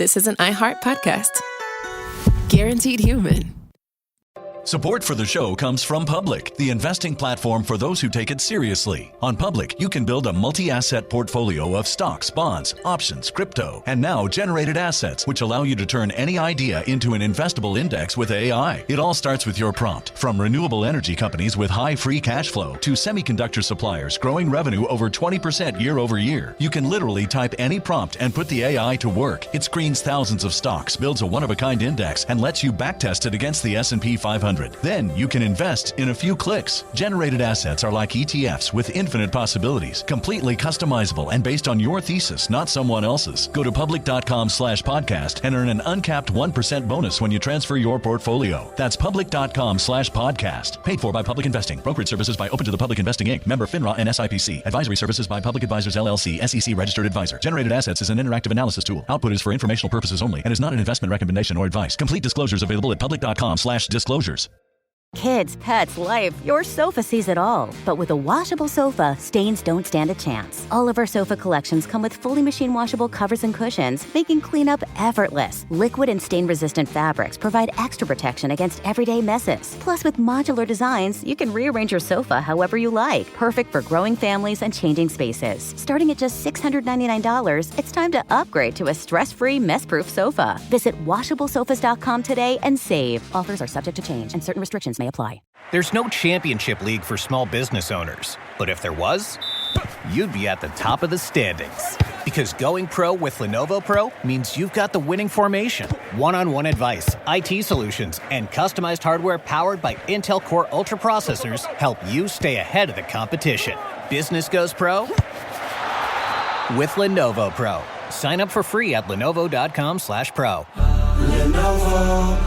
this is an iHeart podcast. Guaranteed human. Support for the show comes from Public, the investing platform for those who take it seriously. On Public, you can build a multi-asset portfolio of stocks, bonds, options, crypto, and now generated assets, which allow you to turn any idea into an investable index with AI. It all starts with your prompt. From renewable energy companies with high free cash flow to semiconductor suppliers growing revenue over 20% year over year, you can literally type any prompt and put the AI to work. It screens thousands of stocks, builds a one-of-a-kind index, and lets you backtest it against the S&P 500. Then you can invest in a few clicks. Generated assets are like ETFs with infinite possibilities, completely customizable and based on your thesis, not someone else's. Go to public.com/podcast and earn an uncapped 1% bonus when you transfer your portfolio. That's public.com/podcast. Paid for by Public Investing. Brokerage services by Open to the Public Investing Inc. Member FINRA and SIPC. Advisory services by Public Advisors LLC, SEC registered advisor. Generated assets is an interactive analysis tool. Output is for informational purposes only and is not an investment recommendation or advice. Complete disclosures available at public.com/disclosures. Kids, pets, life, your sofa sees it all. But with a washable sofa, stains don't stand a chance. All of our sofa collections come with fully machine washable covers and cushions, making cleanup effortless. Liquid and stain-resistant fabrics provide extra protection against everyday messes. Plus, with modular designs, you can rearrange your sofa however you like. Perfect for growing families and changing spaces. Starting at just $699, it's time to upgrade to a stress-free, mess-proof sofa. Visit washablesofas.com today and save. Offers are subject to change and certain restrictions may apply. There's no championship league for small business owners, but if there was, you'd be at the top of the standings. Because going pro with Lenovo Pro means you've got the winning formation. One-on-one advice, IT solutions, and customized hardware powered by Intel Core Ultra processors help you stay ahead of the competition. Business goes pro with Lenovo Pro. Sign up for free at lenovo.com/pro. Lenovo.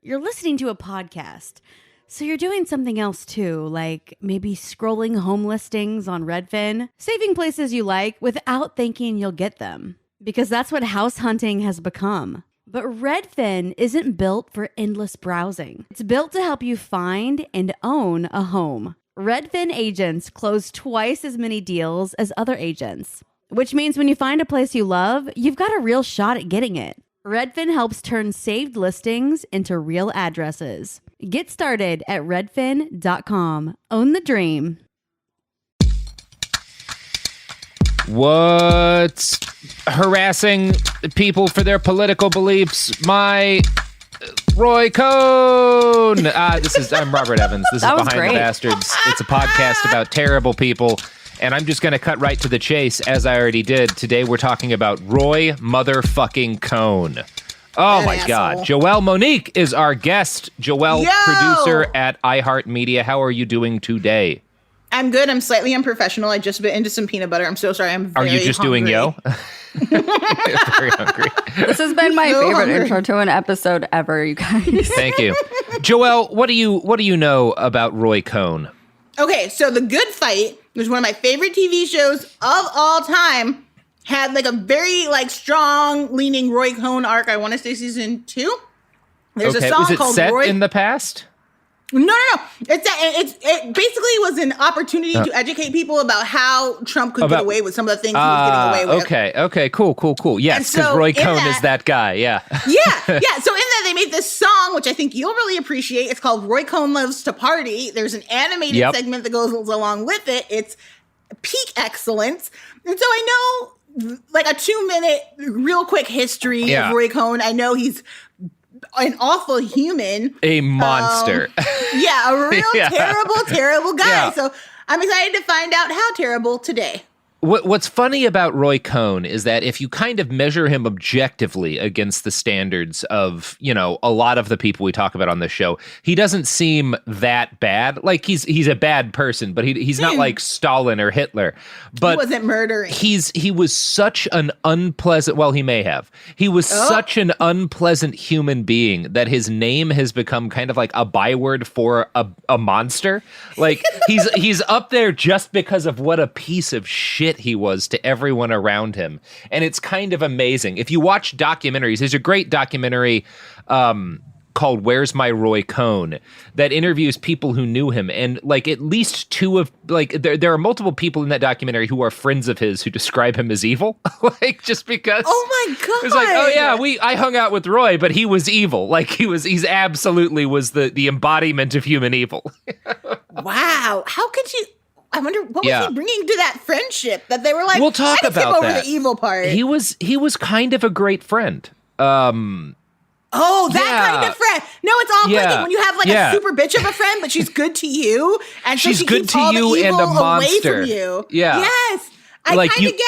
You're listening to a podcast, so you're doing something else too, like maybe scrolling home listings on Redfin, saving places you like without thinking you'll get them, because that's what house hunting has become. But Redfin isn't built for endless browsing. It's built to help you find and own a home. Redfin agents close twice as many deals as other agents, which means when you find a place you love, you've got a real shot at getting it. Redfin helps turn saved listings into real addresses. Get started at redfin.com. Own the dream. What's harassing people for their political beliefs? My Roy Cohn. I'm Robert Evans. This is Behind the Bastards. It's a podcast about terrible people. And I'm just going to cut right to the chase, as I already did. Today we're talking about Roy motherfucking Cohn. Oh, my God. Joelle Monique is our guest. Joelle, producer at iHeartMedia. How are you doing today? I'm good. I'm slightly unprofessional. I just bit into some peanut butter. I'm so sorry. I'm very Are you just hungry. doing yo? Very hungry. This has been my favorite intro to an episode ever, you guys. Thank you. Joelle, what do you know about Roy Cohn? Okay, so The Good Fight was one of my favorite TV shows of all time. Had like a very strong leaning Roy Cohn arc. I want to say season 2. There's a song was it called set Roy. in the past? No. It basically was an opportunity to educate people about how Trump could get away with some of the things he was getting away with. Okay, cool. Yes, because Roy Cohn is that guy, yeah. Yeah. So in that, they made this song, which I think you'll really appreciate. It's called Roy Cohn Loves to Party. There's an animated segment that goes along with it. It's peak excellence. And so I know like a 2-minute real quick history of Roy Cohn. I know he's an awful human. A monster. A real terrible guy. Yeah. So I'm excited to find out how terrible today. What's funny about Roy Cohn is that if you kind of measure him objectively against the standards of, a lot of the people we talk about on this show, he doesn't seem that bad. Like he's a bad person, but he's not like Stalin or Hitler. But he wasn't murdering. He was such an unpleasant, well, he may have. He was such an unpleasant human being that his name has become kind of like a byword for a monster. Like he's up there just because of what a piece of shit he was to everyone around him. And it's kind of amazing. If you watch documentaries, there's a great documentary called called Where's My Roy Cohn that interviews people who knew him. And like at least two of like there are multiple people in that documentary who are friends of his who describe him as evil. Like just because. Oh my God. It's like, oh yeah, I hung out with Roy, but he was evil. Like he's absolutely was the embodiment of human evil. Wow. How could you? I wonder what was he bringing to that friendship that they were like, we'll talk about him over that. The evil part. He was kind of a great friend. Kind of friend. No, it's all clicking when you have like a super bitch of a friend, but she's good to you, and so she's she good keeps to all you the evil and a monster. Away from you. Yeah. Yes. I Like kind of get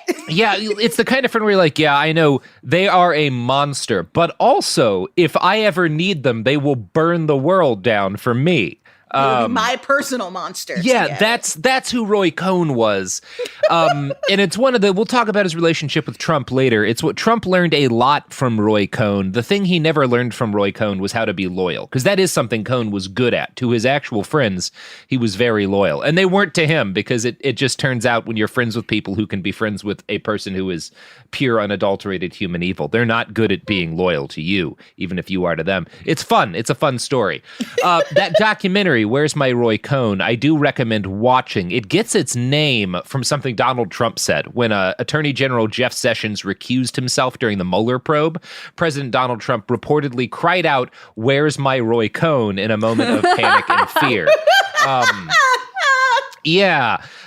it. Yeah, it's the kind of friend where you're like, yeah, I know they are a monster, but also if I ever need them, they will burn the world down for me. It'll be my personal monster. Yeah, that's who Roy Cohn was. And it's we'll talk about his relationship with Trump later. It's what Trump learned a lot from Roy Cohn. The thing he never learned from Roy Cohn was how to be loyal, because that is something Cohn was good at. To his actual friends, he was very loyal. And they weren't to him, because it just turns out when you're friends with people who can be friends with a person who is pure, unadulterated human evil, they're not good at being loyal to you, even if you are to them. It's fun. It's a fun story. That documentary, Where's My Roy Cohn, I do recommend watching. It gets its name from something Donald Trump said when Attorney General Jeff Sessions recused himself during the Mueller probe. President Donald Trump reportedly cried out, "Where's my Roy Cohn?" in a moment of panic and fear.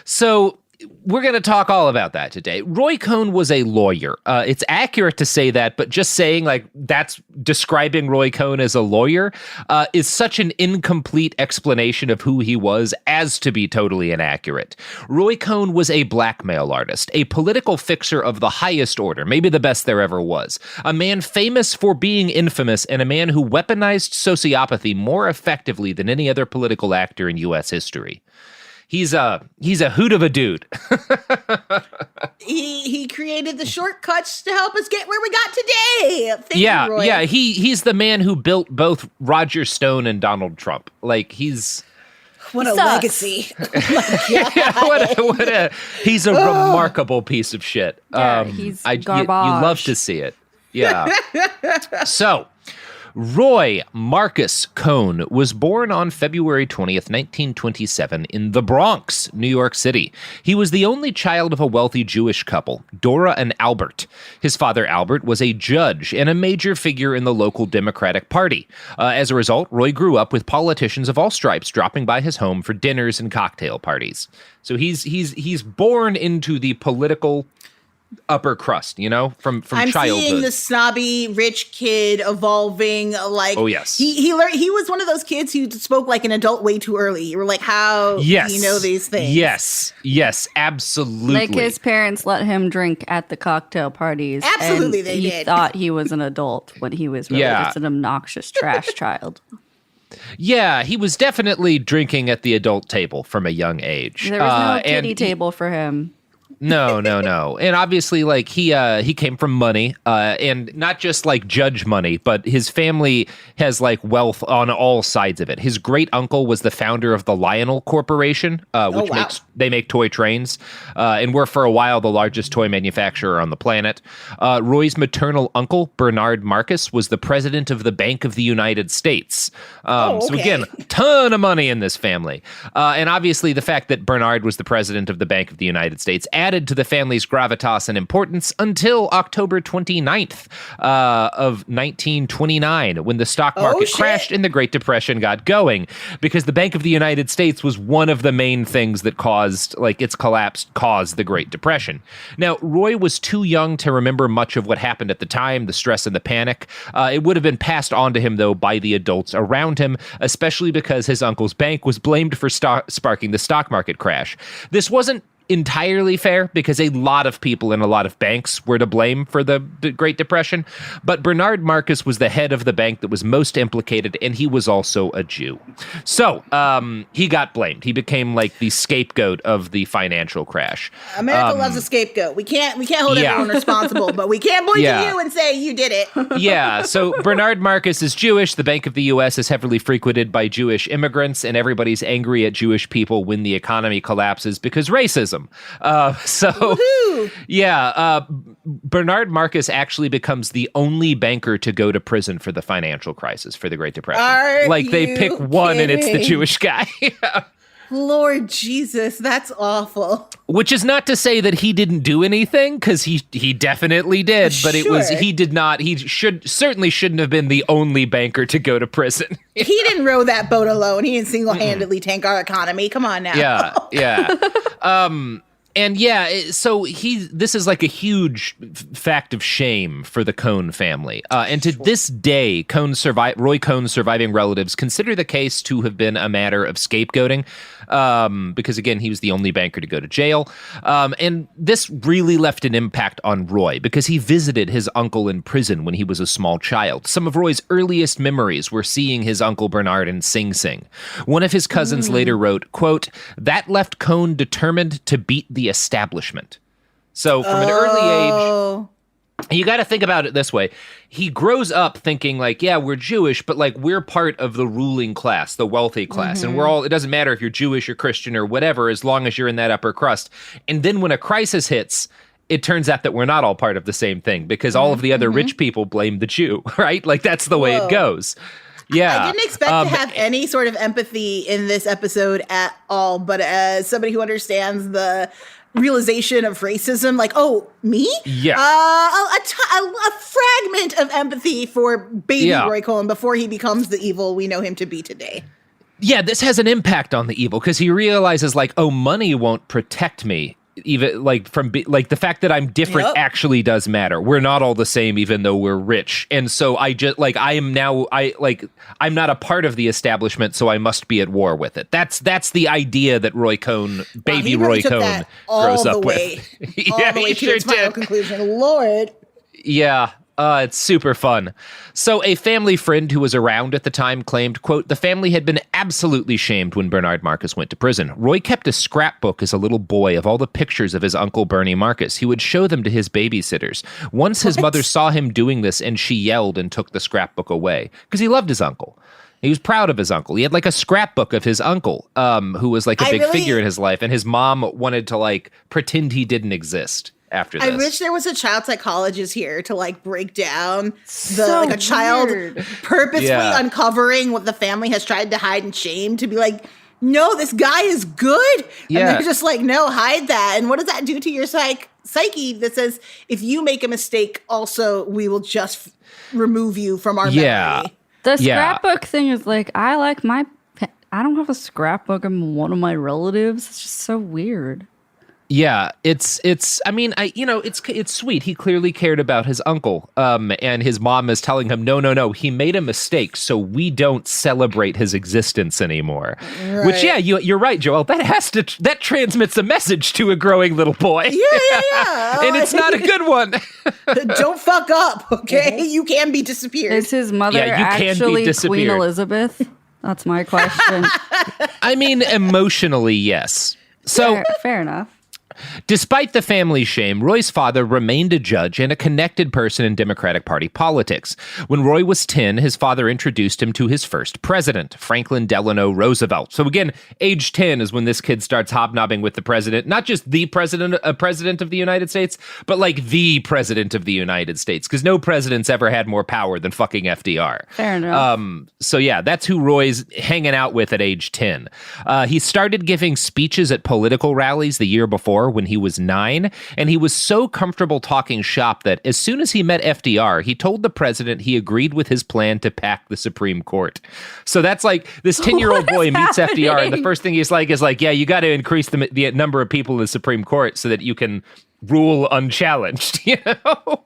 So we're going to talk all about that today. Roy Cohn was a lawyer. It's accurate to say that, but just saying like that's describing Roy Cohn as a lawyer is such an incomplete explanation of who he was as to be totally inaccurate. Roy Cohn was a blackmail artist, a political fixer of the highest order, maybe the best there ever was, a man famous for being infamous, and a man who weaponized sociopathy more effectively than any other political actor in U.S. history. He's a hoot of a dude. He created the shortcuts to help us get where we got today. Thank you, Roy. Yeah. He's the man who built both Roger Stone and Donald Trump. Like he's what a legacy. He's a remarkable piece of shit. Yeah, he's garbage. You love to see it. Yeah. So, Roy Marcus Cohn was born on February 20th, 1927 in the Bronx, New York City. He was the only child of a wealthy Jewish couple, Dora and Albert. His father, Albert, was a judge and a major figure in the local Democratic Party. As a result, Roy grew up with politicians of all stripes dropping by his home for dinners and cocktail parties. So he's born into the political upper crust, you know, from childhood. I'm seeing the snobby rich kid evolving. Like, oh yes, he learned. He was one of those kids who spoke like an adult way too early. You were like, how do you know these things? Yes, absolutely. Like his parents let him drink at the cocktail parties. Absolutely, and they he did. Thought he was an adult when he was really just an obnoxious trash child. Yeah, he was definitely drinking at the adult table from a young age. There was no kiddie table for him. No. And obviously, like, he came from money, and not just, like, judge money, but his family has, like, wealth on all sides of it. His great-uncle was the founder of the Lionel Corporation, which make toy trains, and were, for a while, the largest toy manufacturer on the planet. Roy's maternal uncle, Bernard Marcus, was the president of the Bank of the United States. So, again, ton of money in this family. And obviously, the fact that Bernard was the president of the Bank of the United States added to the family's gravitas and importance until October 29th of 1929, when the stock market crashed and the Great Depression got going, because the Bank of the United States was one of the main things that caused, like, its collapse caused the Great Depression. Now, Roy was too young to remember much of what happened at the time, the stress and the panic. It would have been passed on to him, though, by the adults around him, especially because his uncle's bank was blamed for sparking the stock market crash. This wasn't entirely fair, because a lot of people in a lot of banks were to blame for the Great Depression, but Bernard Marcus was the head of the bank that was most implicated, and he was also a Jew. So he got blamed. He became like the scapegoat of the financial crash. America loves a scapegoat. We can't hold everyone responsible, but we can point to you and say you did it. Yeah, so Bernard Marcus is Jewish. The Bank of the U.S. is heavily frequented by Jewish immigrants, and everybody's angry at Jewish people when the economy collapses because racism. Bernard Marcus actually becomes the only banker to go to prison for the financial crisis, for the Great Depression. They pick one and it's the Jewish guy. Lord Jesus, that's awful. Which is not to say that he didn't do anything, because he definitely did, but he certainly shouldn't have been the only banker to go to prison. He didn't row that boat alone. He didn't single-handedly tank our economy. Come on now. Yeah. So this is like a huge fact of shame for the Cohn family. And to this day, Roy Cohn's surviving relatives consider the case to have been a matter of scapegoating, because, again, he was the only banker to go to jail. And this really left an impact on Roy, because he visited his uncle in prison when he was a small child. Some of Roy's earliest memories were seeing his uncle Bernard in Sing Sing. One of his cousins later wrote, quote, "That left Cohn determined to beat the establishment." So from an early age, you got to think about it this way. He grows up thinking like, yeah, we're Jewish, but like we're part of the ruling class, the wealthy class. And it doesn't matter if you're Jewish or Christian or whatever, as long as you're in that upper crust. And then when a crisis hits, it turns out that we're not all part of the same thing, because all of the other rich people blame the Jew, right? Like that's the way it goes. Yeah. I didn't expect to have any sort of empathy in this episode at all, but as somebody who understands the realization of racism, like, oh, me? Yeah. A fragment of empathy for baby Roy Cohn before he becomes the evil we know him to be today. Yeah, this has an impact on the evil, because he realizes like, oh, money won't protect me. Even like the fact that I'm different actually does matter. We're not all the same, even though we're rich. And so I'm not a part of the establishment, so I must be at war with it. That's the idea that Roy Cohn, Roy Cohn, grows up with. All the way to its final conclusion. Lord. Yeah. It's super fun. So a family friend who was around at the time claimed, quote, "The family had been absolutely shamed when Bernard Marcus went to prison. Roy kept a scrapbook as a little boy of all the pictures of his uncle Bernie Marcus. He would show them to his babysitters. Once his mother saw him doing this and she yelled and took the scrapbook away, because he loved his uncle. He was proud of his uncle. He had like a scrapbook of his uncle, who was like a big figure in his life. And his mom wanted to like pretend he didn't exist. After this. I wish there was a child psychologist here to like break down a child purposefully uncovering what the family has tried to hide and shame, to be like, no, this guy is good. And they're just like, no, hide that. And what does that do to your psyche that says, if you make a mistake, also we will just remove you from our memory? The scrapbook thing is like, I don't have a scrapbook of one of my relatives. It's just so weird. Yeah, it's sweet. He clearly cared about his uncle. And his mom is telling him, no, he made a mistake, so we don't celebrate his existence anymore. Right. Which, you're right, Joelle. That transmits a message to a growing little boy. Yeah. And it's not a good one. Don't fuck up, okay? You can be disappeared. Is his mother actually Queen Elizabeth? That's my question. I mean, emotionally, yes. So fair enough. Despite the family shame, Roy's father remained a judge and a connected person in Democratic Party politics. When Roy was 10, his father introduced him to his first president, Franklin Delano Roosevelt. So again, age 10 is when this kid starts hobnobbing with the president, not just the president of the United States, but like the president of the United States, because no president's ever had more power than fucking FDR. Fair enough. So yeah, that's who Roy's hanging out with at age 10. He started giving speeches at political rallies the year before, when he was 9, and he was so comfortable talking shop that as soon as he met FDR, he told the president he agreed with his plan to pack the Supreme Court. So that's like this 10-year-old boy meets FDR, and the first thing he's like is like, yeah, you got to increase the number of people in the Supreme Court so that you can rule unchallenged, you know?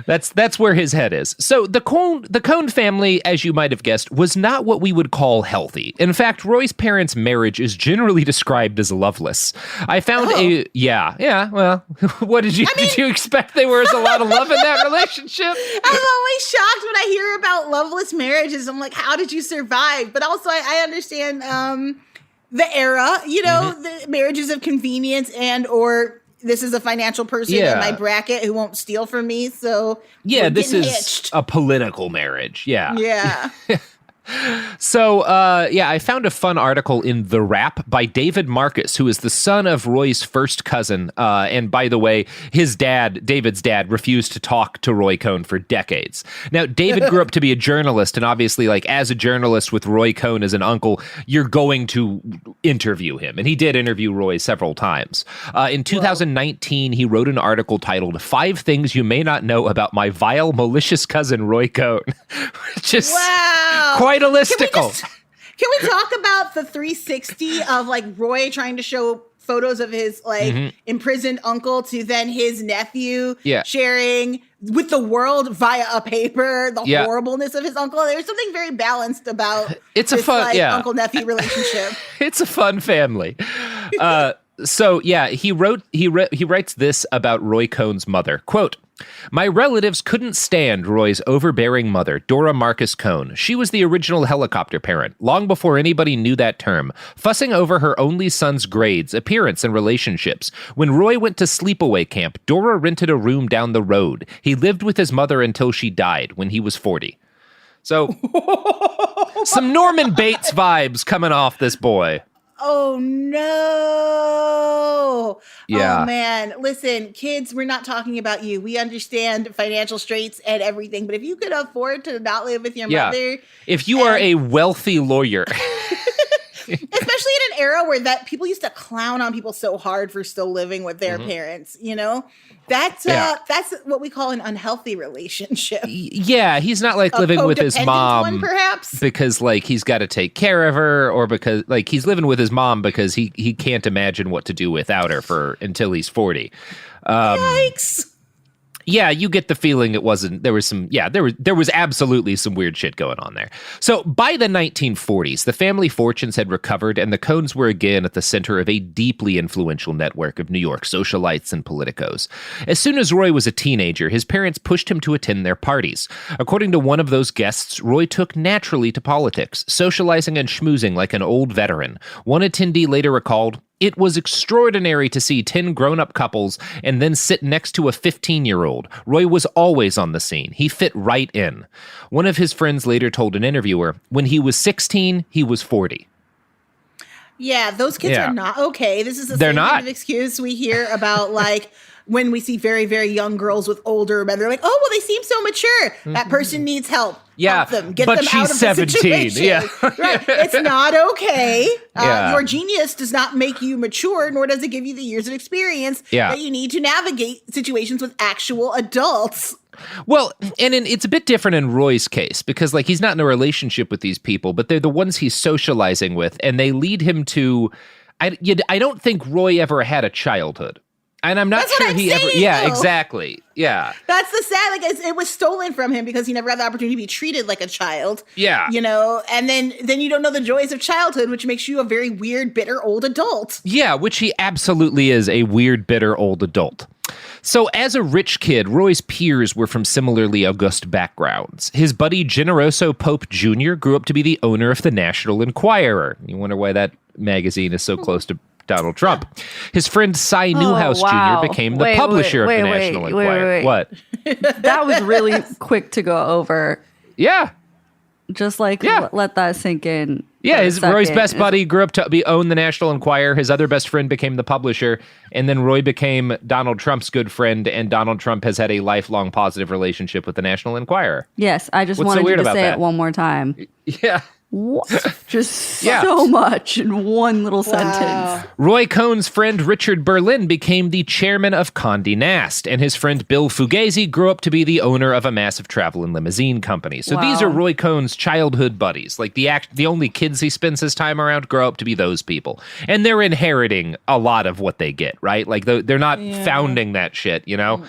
That's where his head is. So the Cohn family, as you might have guessed, was not what we would call healthy. In fact, Roy's parents' marriage is generally described as loveless. I found well, what did you expect there was a lot of love in that relationship? I'm always shocked when I hear about loveless marriages. I'm like, how did you survive? But also I understand the era, the marriages of convenience and or this is a financial person in my bracket who won't steal from me. So this is a political marriage. Yeah. So, I found a fun article in The Wrap by David Marcus, who is the son of Roy's first cousin. And by the way, his dad, David's dad, refused to talk to Roy Cohn for decades. Now, David grew up to be a journalist, and obviously, like, as a journalist with Roy Cohn as an uncle, you're going to interview him. And he did interview Roy several times. In 2019, he wrote an article titled 5 Things You May Not Know About My Vile, Malicious Cousin, Roy Cohn, which is quite a listicle. Can we talk about the 360 of like Roy trying to show photos of his like imprisoned uncle to then his nephew sharing with the world via a paper the horribleness of his uncle? There's something very balanced about it's this, a fun uncle-nephew relationship. It's a fun family. He writes this about Roy Cohn's mother. Quote, "My relatives couldn't stand Roy's overbearing mother, Dora Marcus Cohn. She was the original helicopter parent, long before anybody knew that term, fussing over her only son's grades, appearance, and relationships. When Roy went to sleepaway camp, Dora rented a room down the road. He lived with his mother until she died when he was 40. So, some Norman Bates vibes coming off this boy. Oh, no. Yeah. Oh, man. Listen, kids, we're not talking about you. We understand financial straits and everything. But if you could afford to not live with your mother. If you are a wealthy lawyer. Especially in an era where that people used to clown on people so hard for still living with their parents, you know? That's what we call an unhealthy relationship. Yeah, he's not like living with his mom one, perhaps, because like he's got to take care of her, or because like he's living with his mom because he can't imagine what to do without her until he's 40. Yikes. Yeah, you get the feeling there was absolutely some weird shit going on there. So by the 1940s, the family fortunes had recovered, and the Cohns were again at the center of a deeply influential network of New York socialites and politicos. As soon as Roy was a teenager, his parents pushed him to attend their parties. According to one of those guests, Roy took naturally to politics, socializing and schmoozing like an old veteran. One attendee later recalled, "It was extraordinary to see 10 grown-up couples and then sit next to a 15-year-old. Roy was always on the scene. He fit right in." One of his friends later told an interviewer, when he was 16, he was 40. Yeah, those kids are not okay. This is the same kind of excuse we hear about, like, when we see very, very young girls with older men. They're like, oh, well, they seem so mature. That person needs help. Yeah, help them. Get but them she's out of 17. Yeah. Right. It's not okay. Your genius does not make you mature, nor does it give you the years of experience that you need to navigate situations with actual adults. Well, and it's a bit different in Roy's case because, like, he's not in a relationship with these people, but they're the ones he's socializing with, and they lead him to. I don't think Roy ever had a childhood, and I'm not sure he ever. Yeah, exactly. Yeah, that's the sad. Like, it was stolen from him because he never had the opportunity to be treated like a child. Yeah, you know, and then you don't know the joys of childhood, which makes you a very weird, bitter old adult. Yeah, which he absolutely is, a weird, bitter old adult. So as a rich kid, Roy's peers were from similarly august backgrounds. His buddy Generoso Pope Jr. grew up to be the owner of the National Enquirer. You wonder why that magazine is so close to Donald Trump. His friend Cy Newhouse Jr. became the publisher of the National Enquirer. What? That was really quick to go over. Yeah. Just like let that sink in. Yeah, Roy's best buddy grew up to own the National Enquirer. His other best friend became the publisher, and then Roy became Donald Trump's good friend, and Donald Trump has had a lifelong positive relationship with the National Enquirer. Yes, I just wanted you to say it one more time. Yeah. What? Just so much in one little sentence. Roy Cohn's friend Richard Berlin became the chairman of Condé Nast, and his friend Bill Fugazi grew up to be the owner of a massive travel and limousine company. So these are Roy Cohn's childhood buddies. Like the only kids he spends his time around grow up to be those people. And they're inheriting a lot of what they get, right? Like they're not founding that shit, you know?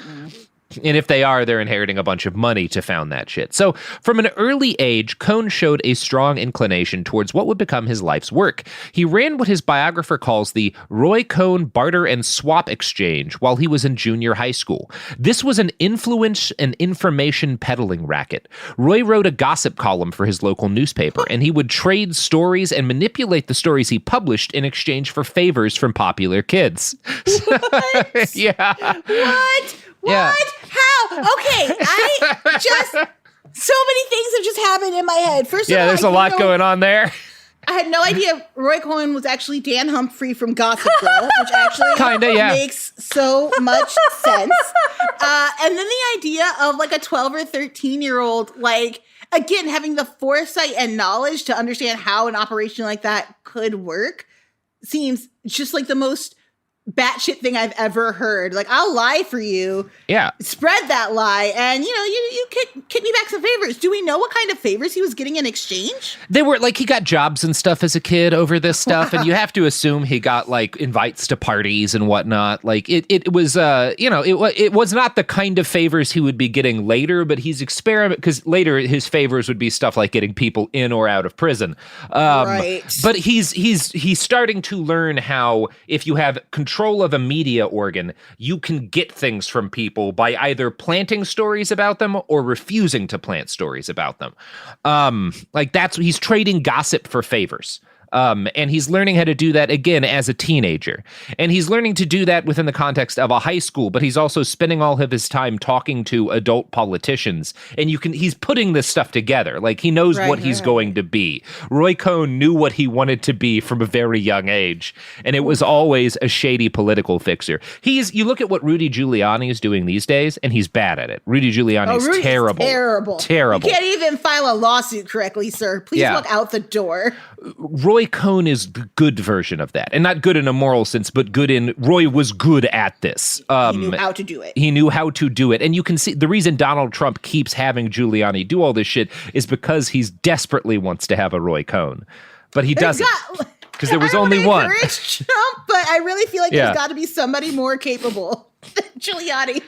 And if they are, they're inheriting a bunch of money to found that shit. So from an early age, Cohn showed a strong inclination towards what would become his life's work. He ran what his biographer calls the Roy Cohn Barter and Swap Exchange while he was in junior high school. This was an influence and information peddling racket. Roy wrote a gossip column for his local newspaper, and he would trade stories and manipulate the stories he published in exchange for favors from popular kids. What? What? Yeah. How? Okay, I just So many things have just happened in my head. First of all, there's a lot going on there. I had no idea Roy Cohn was actually Dan Humphrey from Gossip Girl, which actually makes so much sense. And then the idea of like a 12 or 13-year-old, like, again, having the foresight and knowledge to understand how an operation like that could work seems just like the most batshit thing I've ever heard. Like, I'll lie for you. Yeah. Spread that lie. And, you kick me back some favors. Do we know what kind of favors he was getting in exchange? They were like, he got jobs and stuff as a kid over this stuff. And you have to assume he got like invites to parties and whatnot. Like it was, it was not the kind of favors he would be getting later, but he's because later his favors would be stuff like getting people in or out of prison. Right. But he's starting to learn how if you have control of a media organ, you can get things from people by either planting stories about them or refusing to plant stories about them. He's trading gossip for favors. And he's learning how to do that again as a teenager. And he's learning to do that within the context of a high school, but he's also spending all of his time talking to adult politicians. And he's putting this stuff together. Like, he knows what he's going to be. Roy Cohn knew what he wanted to be from a very young age. And it was always a shady political fixer. You look at what Rudy Giuliani is doing these days, and he's bad at it. Rudy Giuliani is terrible. Terrible. You can't even file a lawsuit correctly, sir. Please walk out the door. Roy Cohn is the good version of that. And not good in a moral sense, but good in Roy was good at this. He knew how to do it. He knew how to do it. And you can see the reason Donald Trump keeps having Giuliani do all this shit is because he desperately wants to have a Roy Cohn. But he doesn't. Because there was only one. Trump, but I really feel like there's got to be somebody more capable than Giuliani.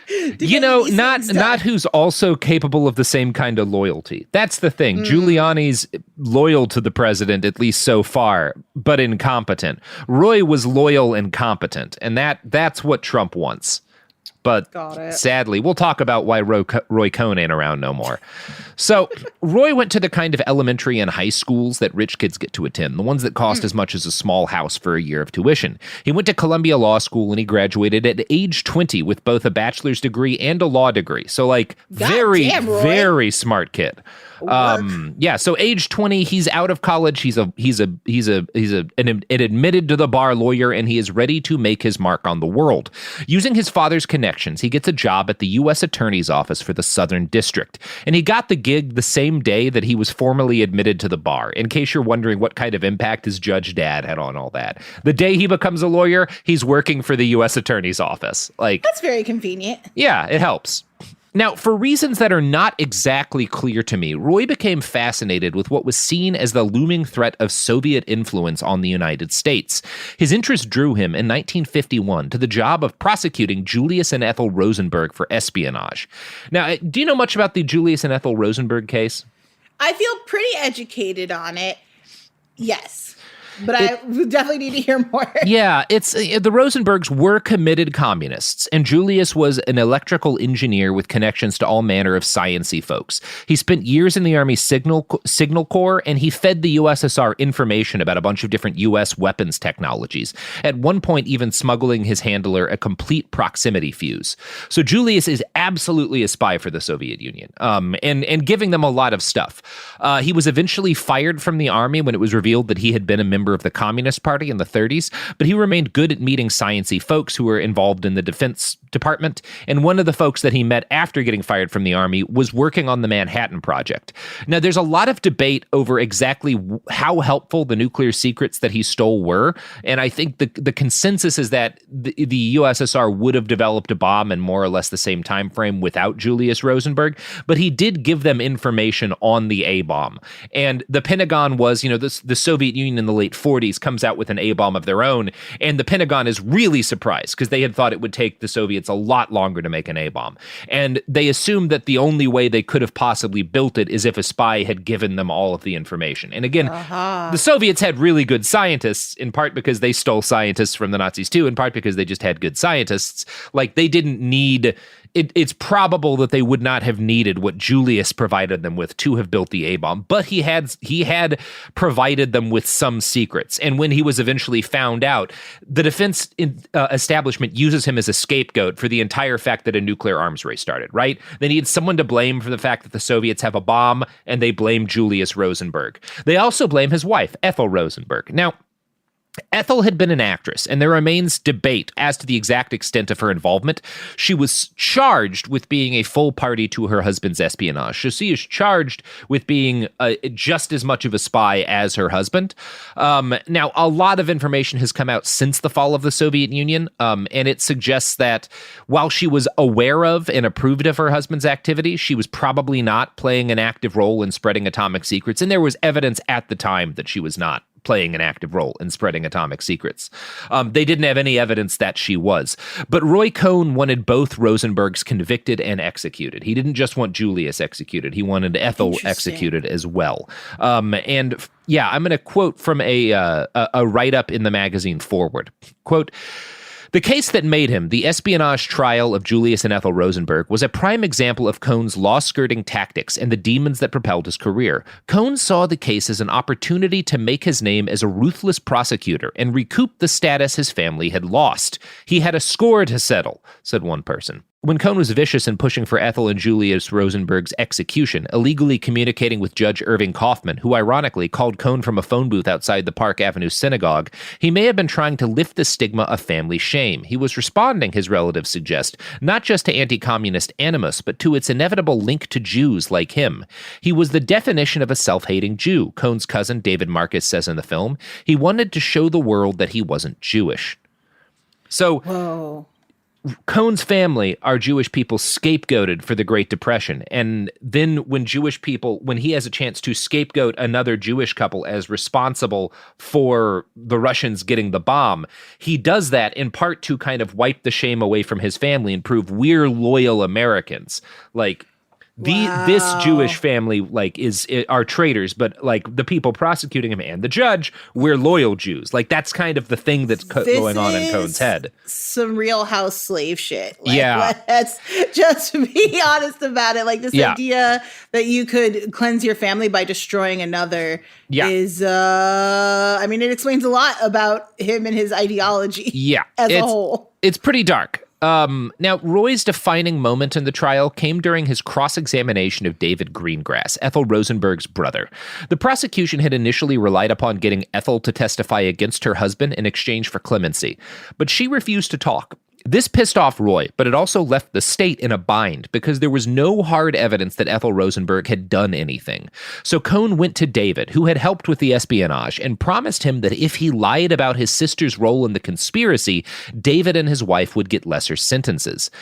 Not who's also capable of the same kind of loyalty. That's the thing. Giuliani's loyal to the president, at least so far, but incompetent. Roy was loyal and competent, and that's what Trump wants. But sadly, we'll talk about why Roy Cohn ain't around no more. So Roy went to the kind of elementary and high schools that rich kids get to attend, the ones that cost as much as a small house for a year of tuition. He went to Columbia Law School, and he graduated at age 20 with both a bachelor's degree and a law degree. So, like, very smart kid. So age 20, he's out of college. He's an admitted to the bar lawyer, and he is ready to make his mark on the world. Using his father's connections, he gets a job at the U.S. Attorney's Office for the Southern District. And he got the gig the same day that he was formally admitted to the bar, in case you're wondering what kind of impact his judge dad had on all that. The day he becomes a lawyer, he's working for the U.S. Attorney's Office. Like, that's very convenient. Yeah, it helps. Now, for reasons that are not exactly clear to me, Roy became fascinated with what was seen as the looming threat of Soviet influence on the United States. His interest drew him in 1951 to the job of prosecuting Julius and Ethel Rosenberg for espionage. Now, do you know much about the Julius and Ethel Rosenberg case? I feel pretty educated on it. Yes. But I definitely need to hear more. Yeah, the Rosenbergs were committed communists, and Julius was an electrical engineer with connections to all manner of science-y folks. He spent years in the Army Signal Corps, and he fed the USSR information about a bunch of different U.S. weapons technologies, at one point even smuggling his handler a complete proximity fuse. So Julius is absolutely a spy for the Soviet Union, and giving them a lot of stuff. He was eventually fired from the Army when it was revealed that he had been a member of the Communist Party in the 30s, but he remained good at meeting science-y folks who were involved in the Defense Department, and one of the folks that he met after getting fired from the Army was working on the Manhattan Project. Now, there's a lot of debate over exactly how helpful the nuclear secrets that he stole were, and I think the consensus is that the USSR would have developed a bomb in more or less the same time frame without Julius Rosenberg, but he did give them information on the A-bomb. And the Pentagon was, the Soviet Union in the late 40s comes out with an A-bomb of their own, and the Pentagon is really surprised because they had thought it would take the Soviets a lot longer to make an A-bomb. And they assumed that the only way they could have possibly built it is if a spy had given them all of the information. And again, the Soviets had really good scientists, in part because they stole scientists from the Nazis too, in part because they just had good scientists. Like, they didn't need it's probable that they would not have needed what Julius provided them with to have built the A-bomb, but he had provided them with some secrets. And when he was eventually found out, the defense establishment uses him as a scapegoat for the entire fact that a nuclear arms race started, right? They need someone to blame for the fact that the Soviets have a bomb, and they blame Julius Rosenberg. They also blame his wife, Ethel Rosenberg. Now, Ethel had been an actress, and there remains debate as to the exact extent of her involvement. She was charged with being a full party to her husband's espionage. So she is charged with being just as much of a spy as her husband. Now, a lot of information has come out since the fall of the Soviet Union, and it suggests that while she was aware of and approved of her husband's activity, she was probably not playing an active role in spreading atomic secrets, and there was evidence at the time that she was not playing an active role in spreading atomic secrets. They didn't have any evidence that she was. But Roy Cohn wanted both Rosenbergs convicted and executed. He didn't just want Julius executed. He wanted Ethel executed as well. And yeah, I'm going to quote from a write-up in the magazine Forward. Quote, "The case that made him the espionage trial of Julius and Ethel Rosenberg was a prime example of Cohn's law-skirting tactics and the demons that propelled his career. Cohn saw the case as an opportunity to make his name as a ruthless prosecutor and recoup the status his family had lost. He had a score to settle," said one person. When Cohn was vicious in pushing for Ethel and Julius Rosenberg's execution, illegally communicating with Judge Irving Kaufman, who ironically called Cohn from a phone booth outside the Park Avenue synagogue, he may have been trying to lift the stigma of family shame. He was responding, his relatives suggest, not just to anti-communist animus, but to its inevitable link to Jews like him. He was the definition of a self-hating Jew, Cohn's cousin David Marcus says in the film. He wanted to show the world that he wasn't Jewish. So, whoa. Cohn's family are Jewish people scapegoated for the Great Depression. And then when he has a chance to scapegoat another Jewish couple as responsible for the Russians getting the bomb, he does that in part to kind of wipe the shame away from his family and prove we're loyal Americans. Like, this Jewish family are traitors, but like the people prosecuting him and the judge, we're loyal Jews. Like that's kind of the thing that's going on in Cohn's head. Some Real House slave shit. Like, yeah, let's just be honest about it. Like this idea that you could cleanse your family by destroying another is, it explains a lot about him and his ideology. Yeah, as a whole, it's pretty dark. Now, Roy's defining moment in the trial came during his cross-examination of David Greengrass, Ethel Rosenberg's brother. The prosecution had initially relied upon getting Ethel to testify against her husband in exchange for clemency, but she refused to talk. This pissed off Roy, but it also left the state in a bind because there was no hard evidence that Ethel Rosenberg had done anything. So Cohn went to David, who had helped with the espionage, and promised him that if he lied about his sister's role in the conspiracy, David and his wife would get lesser sentences.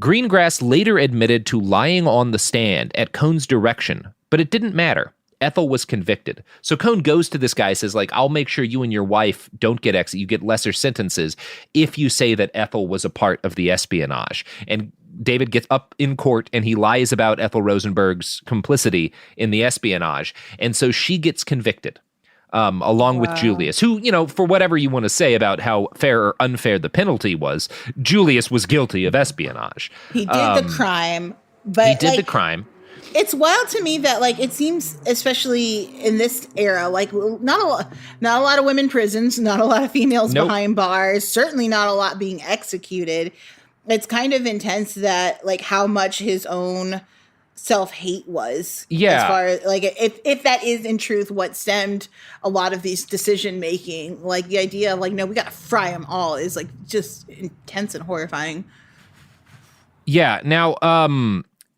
Greengrass later admitted to lying on the stand at Cohn's direction, but it didn't matter. Ethel was convicted. So Cohn goes to this guy, says, like, I'll make sure you and your wife don't get you get lesser sentences if you say that Ethel was a part of the espionage. And David gets up in court and he lies about Ethel Rosenberg's complicity in the espionage. And so she gets convicted. Along with Julius, who, for whatever you want to say about how fair or unfair the penalty was, Julius was guilty of espionage. He did the crime, but he did the crime. It's wild to me that, like, it seems, especially in this era, like, not a lot of women prisons, not a lot of females behind bars, certainly not a lot being executed. It's kind of intense that, like, how much his own self-hate was. Yeah. As far as, like, if that is in truth what stemmed a lot of these decision-making, like, the idea of, like, no, we got to fry them all is, like, just intense and horrifying. Yeah. Now,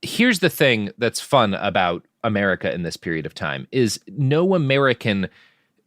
here's the thing that's fun about America in this period of time is no American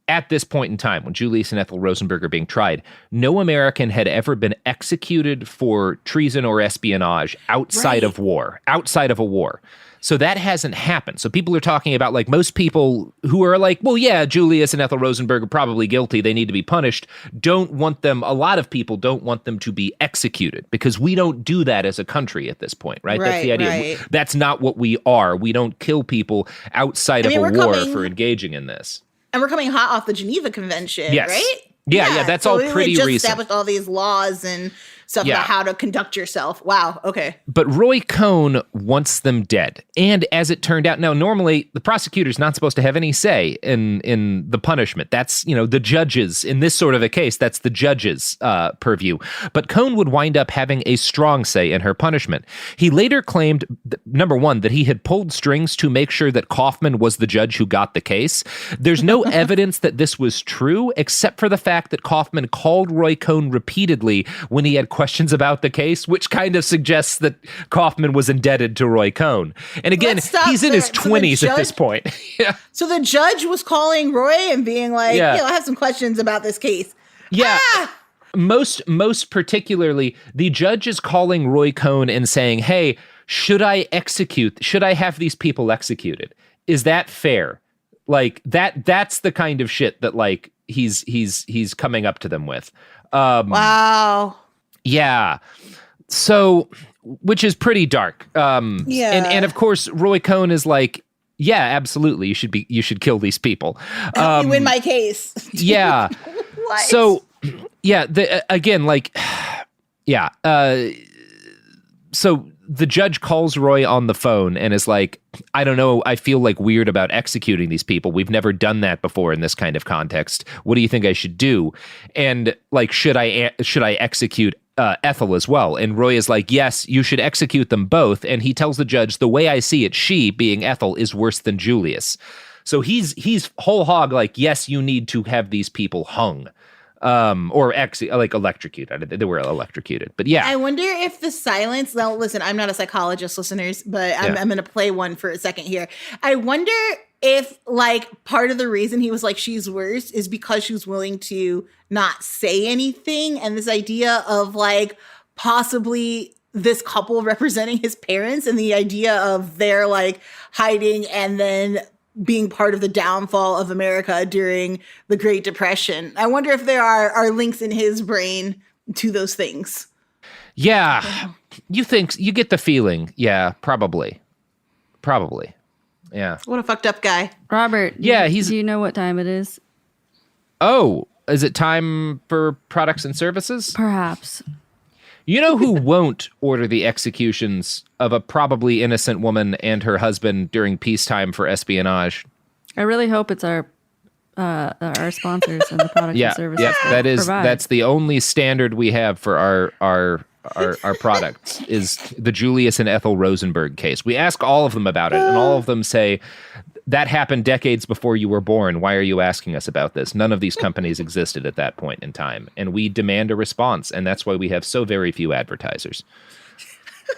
at this point in time, when Julius and Ethel Rosenberg are being tried, no American had ever been executed for treason or espionage outside of war, outside of a war. So that hasn't happened. So people are talking about, like, most people who are like, well, yeah, Julius and Ethel Rosenberg are probably guilty. They need to be punished. A lot of people don't want them to be executed because we don't do that as a country at this point, right? That's the idea. Right. That's not what we are. We don't kill people outside of a war for engaging in this. And we're coming hot off the Geneva Convention, yes. right? Yeah, that's all pretty recent. Established all these laws and stuff about how to conduct yourself. Wow. Okay. But Roy Cohn wants them dead. And as it turned out, now normally the prosecutor's not supposed to have any say in the punishment. That's, the judges in this sort of a case, that's the judge's purview. But Cohn would wind up having a strong say in her punishment. He later claimed, number one, that he had pulled strings to make sure that Kaufman was the judge who got the case. There's no evidence that this was true, except for the fact that Kaufman called Roy Cohn repeatedly when he had questions about the case, which kind of suggests that Kaufman was indebted to Roy Cohn. And again, he's in his 20s at this point. Yeah. So the judge was calling Roy and being like, I have some questions about this case. Yeah. Most particularly, the judge is calling Roy Cohn and saying, hey, should I have these people executed? Is that fair? Like that's the kind of shit that like he's coming up to them with. Wow. Yeah. So, which is pretty dark. And of course, Roy Cohn is like, yeah, absolutely. You should kill these people. You win my case. Yeah. What? So, yeah, so the judge calls Roy on the phone and is like, I don't know, I feel like weird about executing these people. We've never done that before in this kind of context. What do you think I should do? And like, should I execute Ethel as well? And Roy is like, yes, you should execute them both. And he tells the judge, the way I see it, she, being Ethel, is worse than Julius. So he's whole hog like, yes, you need to have these people hung. Or electrocuted. They were electrocuted, but yeah. I wonder if the silence. Now, listen, I'm not a psychologist, listeners, but I'm going to play one for a second here. I wonder if like part of the reason he was like she's worse is because she was willing to not say anything, and this idea of like possibly this couple representing his parents, and the idea of their like hiding and then being part of the downfall of America during the Great Depression. I wonder if there are links in his brain to those things. Yeah. You get the feeling. Yeah, probably. Yeah. What a fucked up guy. Robert. Yeah, do you know what time it is? Oh, is it time for products and services? Perhaps. You know who won't order the executions of a probably innocent woman and her husband during peacetime for espionage? I really hope it's our sponsors and the product and services. Yeah, that's the only standard we have for our products is the Julius and Ethel Rosenberg case. We ask all of them about it, and all of them say, that happened decades before you were born. Why are you asking us about this? None of these companies existed at that point in time. And we demand a response. And that's why we have so very few advertisers.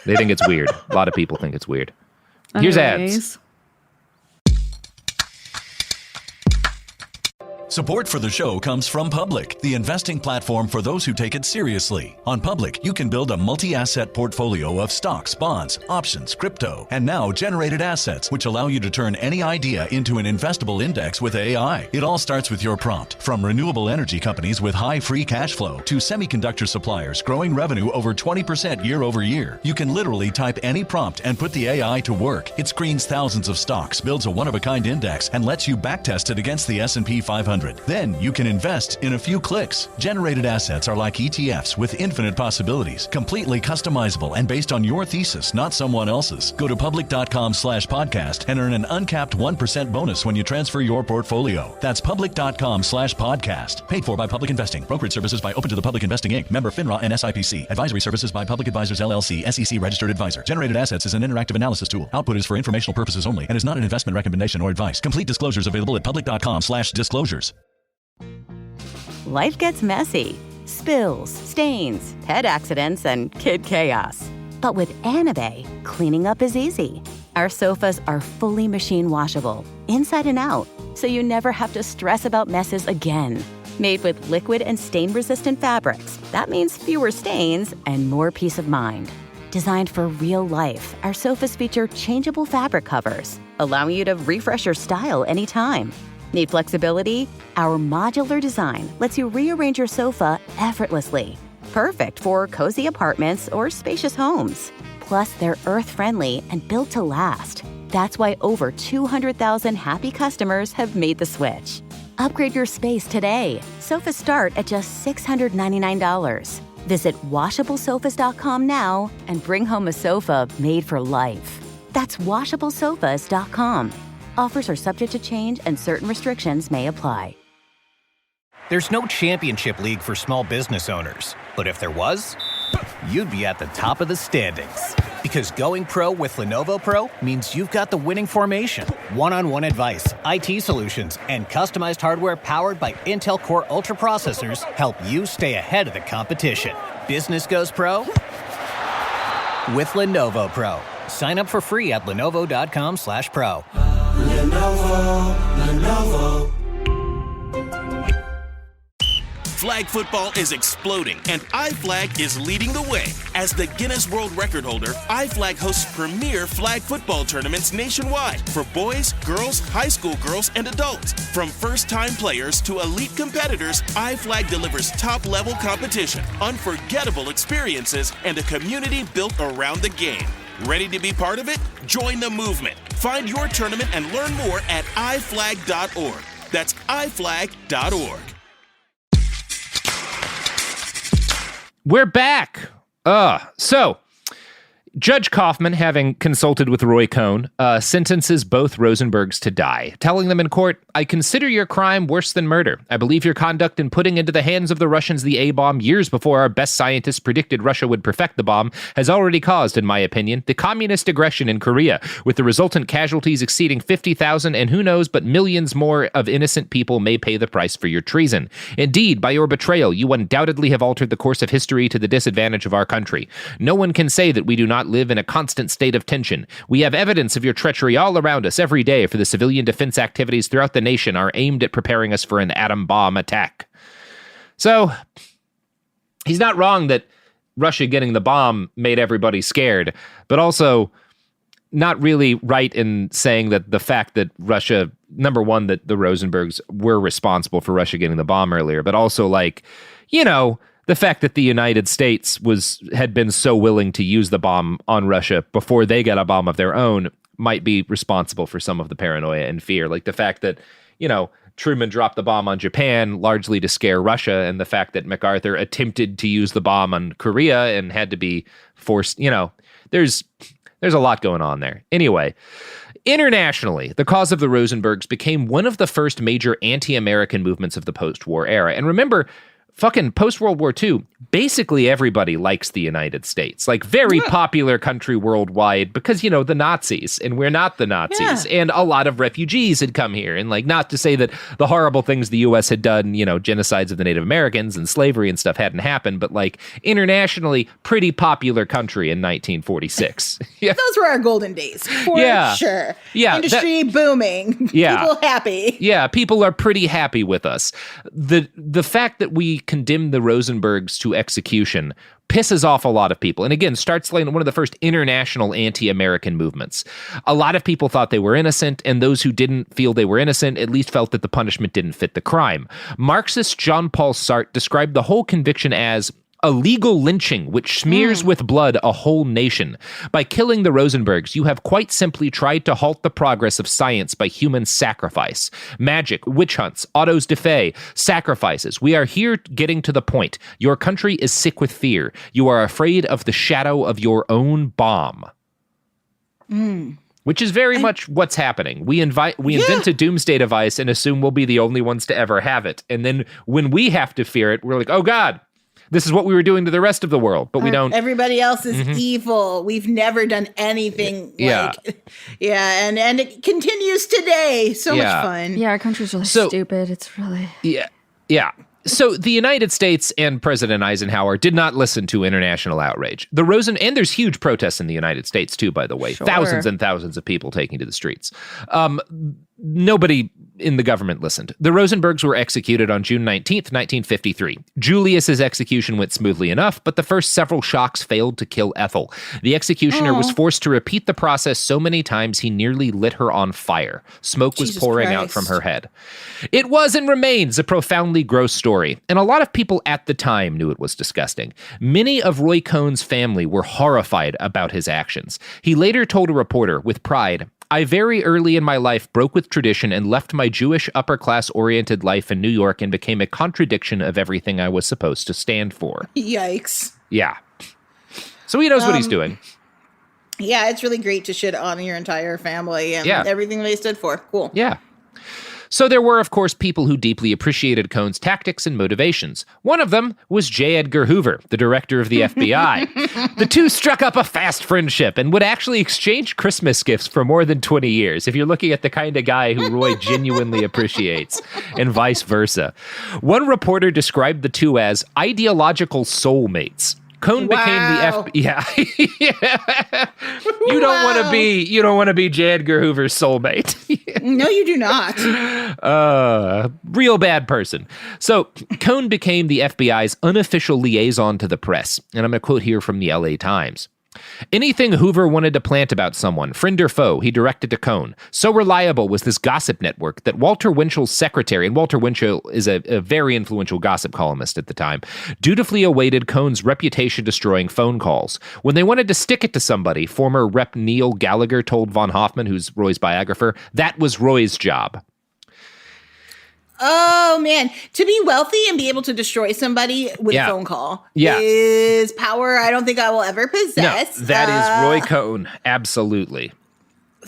They think it's weird. A lot of people think it's weird. Here's ads. Support for the show comes from Public, the investing platform for those who take it seriously. On Public, you can build a multi-asset portfolio of stocks, bonds, options, crypto, and now generated assets, which allow you to turn any idea into an investable index with AI. It all starts with your prompt. From renewable energy companies with high free cash flow to semiconductor suppliers growing revenue over 20% year over year, you can literally type any prompt and put the AI to work. It screens thousands of stocks, builds a one-of-a-kind index, and lets you backtest it against the S&P 500. Then you can invest in a few clicks. Generated assets are like ETFs with infinite possibilities, completely customizable and based on your thesis, not someone else's. Go to public.com/podcast and earn an uncapped 1% bonus when you transfer your portfolio. That's public.com/podcast. Paid for by Public Investing. Brokerage services by Open to the Public Investing Inc. Member FINRA and SIPC. Advisory services by Public Advisors LLC, SEC registered advisor. Generated assets is an interactive analysis tool. Output is for informational purposes only and is not an investment recommendation or advice. Complete disclosures available at public.com/disclosures. Life gets messy. Spills, stains, pet accidents, and kid chaos. But with Anabe, cleaning up is easy. Our sofas are fully machine washable, inside and out, so you never have to stress about messes again. Made with liquid and stain-resistant fabrics, that means fewer stains and more peace of mind. Designed for real life, our sofas feature changeable fabric covers, allowing you to refresh your style anytime. Need flexibility? Our modular design lets you rearrange your sofa effortlessly. Perfect for cozy apartments or spacious homes. Plus, they're earth-friendly and built to last. That's why over 200,000 happy customers have made the switch. Upgrade your space today. Sofas start at just $699. Visit washablesofas.com now and bring home a sofa made for life. That's washablesofas.com. Offers are subject to change and certain restrictions may apply. There's no championship league for small business owners, but if there was, you'd be at the top of the standings. Because going pro with Lenovo Pro means you've got the winning formation, one-on-one advice, IT solutions, and customized hardware powered by Intel Core Ultra processors help you stay ahead of the competition. Business goes pro with Lenovo Pro. Sign up for free at lenovo.com/pro. Lenovo. Flag football is exploding, and iFlag is leading the way. As the Guinness World Record holder, iFlag hosts premier flag football tournaments nationwide for boys, girls, high school girls, and adults. From first-time players to elite competitors, iFlag delivers top-level competition, unforgettable experiences, and a community built around the game. Ready to be part of it? Join the movement. Find your tournament and learn more at iflag.org. That's iflag.org. We're back. So Judge Kaufman, having consulted with Roy Cohn, sentences both Rosenbergs to die, telling them in court, "I consider your crime worse than murder. I believe your conduct in putting into the hands of the Russians the A-bomb years before our best scientists predicted Russia would perfect the bomb has already caused, in my opinion, the communist aggression in Korea, with the resultant casualties exceeding 50,000, and who knows but millions more of innocent people may pay the price for your treason. Indeed, by your betrayal, you undoubtedly have altered the course of history to the disadvantage of our country. No one can say that we do not live in a constant state of tension. We have evidence of your treachery all around us every day, for the civilian defense activities throughout the nation are aimed at preparing us for an atom bomb attack." So he's not wrong that Russia getting the bomb made everybody scared, but also not really right in saying that the fact that Russia, number one, that the Rosenbergs were responsible for Russia getting the bomb earlier, but also, like, you know, the fact that the United States had been so willing to use the bomb on Russia before they got a bomb of their own might be responsible for some of the paranoia and fear. Like the fact that, you know, Truman dropped the bomb on Japan largely to scare Russia, and the fact that MacArthur attempted to use the bomb on Korea and had to be forced, you know, there's a lot going on there. Anyway, internationally, the cause of the Rosenbergs became one of the first major anti-American movements of the post-war era. And remember, fucking post-World War II, basically everybody likes the United States. Like, very popular country worldwide because, you know, the Nazis, and we're not the Nazis. Yeah. And a lot of refugees had come here. And, like, not to say that the horrible things the U.S. had done, you know, genocides of the Native Americans and slavery and stuff hadn't happened, but, like, internationally, pretty popular country in 1946. Yeah. Those were our golden days, for sure. Yeah. Industry booming. Yeah. People happy. Yeah, people are pretty happy with us. The fact that we condemn the Rosenbergs to execution pisses off a lot of people. And again, starts like one of the first international anti-American movements. A lot of people thought they were innocent, and those who didn't feel they were innocent at least felt that the punishment didn't fit the crime. Marxist Jean-Paul Sartre described the whole conviction as a legal lynching which smears with blood a whole nation. By killing the Rosenbergs, you have quite simply tried to halt the progress of science by human sacrifice. Magic, witch hunts, autos de fe, sacrifices. We are here getting to the point. Your country is sick with fear. You are afraid of the shadow of your own bomb. Which is very much what's happening. We invent a doomsday device and assume we'll be the only ones to ever have it. And then when we have to fear it, we're like, oh God, this is what we were doing to the rest of the world, but we don't. Everybody else is evil. We've never done anything and it continues today. So much fun. Yeah, our country's really stupid. It's really. Yeah. So the United States and President Eisenhower did not listen to international outrage. And there's huge protests in the United States too, by the way. Sure. Thousands and thousands of people taking to the streets. Nobody in the government listened. The Rosenbergs were executed on June 19th, 1953. Julius's execution went smoothly enough, but the first several shocks failed to kill Ethel. The executioner was forced to repeat the process so many times he nearly lit her on fire. Smoke was pouring out from her head. It was and remains a profoundly gross story, and a lot of people at the time knew it was disgusting. Many of Roy Cohn's family were horrified about his actions. He later told a reporter with pride, I very early in my life broke with tradition and left my Jewish upper-class-oriented life in New York and became a contradiction of everything I was supposed to stand for. Yikes. Yeah. So he knows what he's doing. Yeah, it's really great to shit on your entire family and everything they stood for. Cool. Yeah. So there were, of course, people who deeply appreciated Cohn's tactics and motivations. One of them was J. Edgar Hoover, the director of the FBI. The two struck up a fast friendship and would actually exchange Christmas gifts for more than 20 years, if you're looking at the kind of guy who Roy genuinely appreciates, and vice versa. One reporter described the two as ideological soulmates. Cohn became the You don't want to be J. Edgar Hoover's soulmate. No, you do not. Real bad person. So Cohn became the FBI's unofficial liaison to the press. And I'm going to quote here from the LA Times. Anything Hoover wanted to plant about someone, friend or foe, he directed to Cohn. So reliable was this gossip network that Walter Winchell's secretary, and Walter Winchell is a very influential gossip columnist at the time, dutifully awaited Cohn's reputation-destroying phone calls. When they wanted to stick it to somebody, former Rep. Neil Gallagher told von Hoffman, who's Roy's biographer, that was Roy's job. Oh, man. To be wealthy and be able to destroy somebody with a phone call is power I don't think I will ever possess. No, that is Roy Cohn. Absolutely.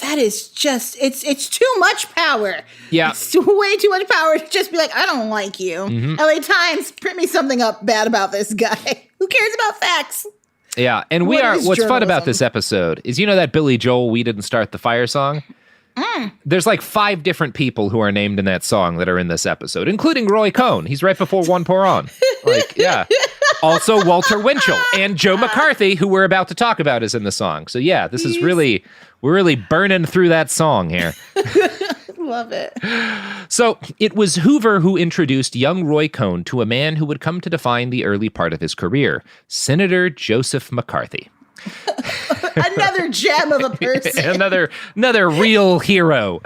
That is just, it's too much power. Yeah. It's way too much power to just be like, I don't like you. Mm-hmm. LA Times, print me something up bad about this guy. Who cares about facts? Yeah, and what's fun about this episode is, you know that Billy Joel, We Didn't Start the Fire song? There's like 5 different people who are named in that song that are in this episode, including Roy Cohn. He's right before One Pour On. Also Walter Winchell and Joe McCarthy, who we're about to talk about, is in the song. So yeah, this is we're really burning through that song here. Love it. So it was Hoover who introduced young Roy Cohn to a man who would come to define the early part of his career, Senator Joseph McCarthy. Another gem of a person. another real hero.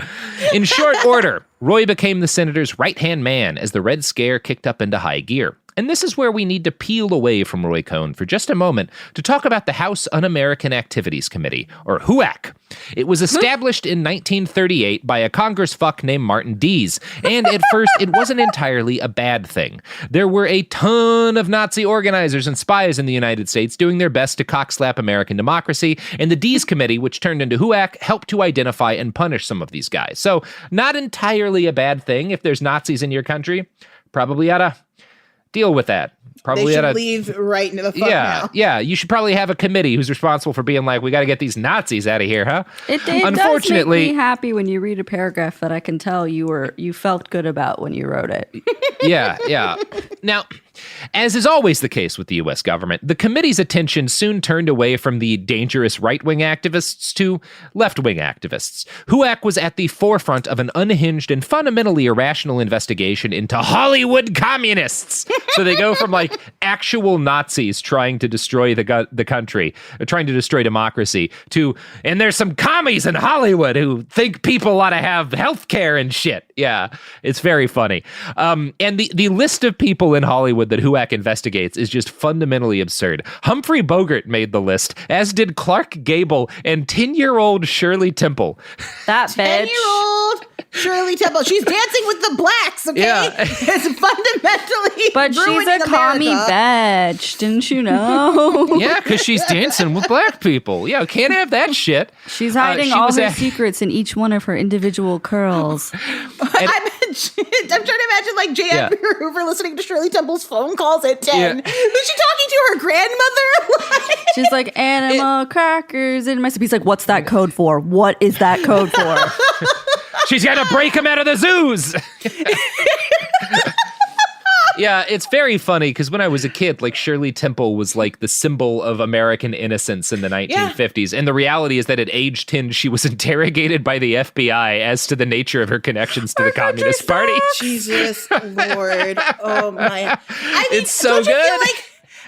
In short order, Roy became the senator's right-hand man as the Red Scare kicked up into high gear. And this is where we need to peel away from Roy Cohn for just a moment to talk about the House Un-American Activities Committee, or HUAC. It was established in 1938 by a congressfuck named Martin Dees, and at first it wasn't entirely a bad thing. There were a ton of Nazi organizers and spies in the United States doing their best to cockslap American democracy, and the Dees Committee, which turned into HUAC, helped to identify and punish some of these guys. So, not entirely a bad thing if there's Nazis in your country. Probably ought to deal with that. Probably they should leave right into the fuck now. Yeah, you should probably have a committee who's responsible for being like, we got to get these Nazis out of here, huh? It unfortunately does make me happy when you read a paragraph that I can tell you felt good about when you wrote it. Yeah. Now, as is always the case with the U.S. government, the committee's attention soon turned away from the dangerous right-wing activists to left-wing activists. HUAC was at the forefront of an unhinged and fundamentally irrational investigation into Hollywood communists. So they go from like actual Nazis trying to destroy the country, trying to destroy democracy, to, and there's some commies in Hollywood who think people ought to have health care and shit. Yeah, it's very funny. And the list of people in Hollywood that HUAC investigates is just fundamentally absurd. Humphrey Bogart made the list, as did Clark Gable and 10-year-old Shirley Temple. That bitch. 10-year-old Shirley Temple. She's dancing with the blacks, okay? Yeah. It's fundamentally But she's a commie bitch, didn't you know? Yeah, because she's dancing with black people. Yeah, can't have that shit. She's hiding all her secrets in each one of her individual curls. I'm trying to imagine like J. Edgar Hoover listening to Shirley Temple's phone calls at 10. Yeah. Who's she talking to? Her grandmother? She's like, animal crackers in my soup. He's like, what's that code for? What is that code for? She's got to break them out of the zoos. Yeah, it's very funny because when I was a kid, like Shirley Temple was like the symbol of American innocence in the 1950s. Yeah. And the reality is that at age 10, she was interrogated by the FBI as to the nature of her connections to the Communist Party. Jesus Lord. Oh my. I mean, it's so good.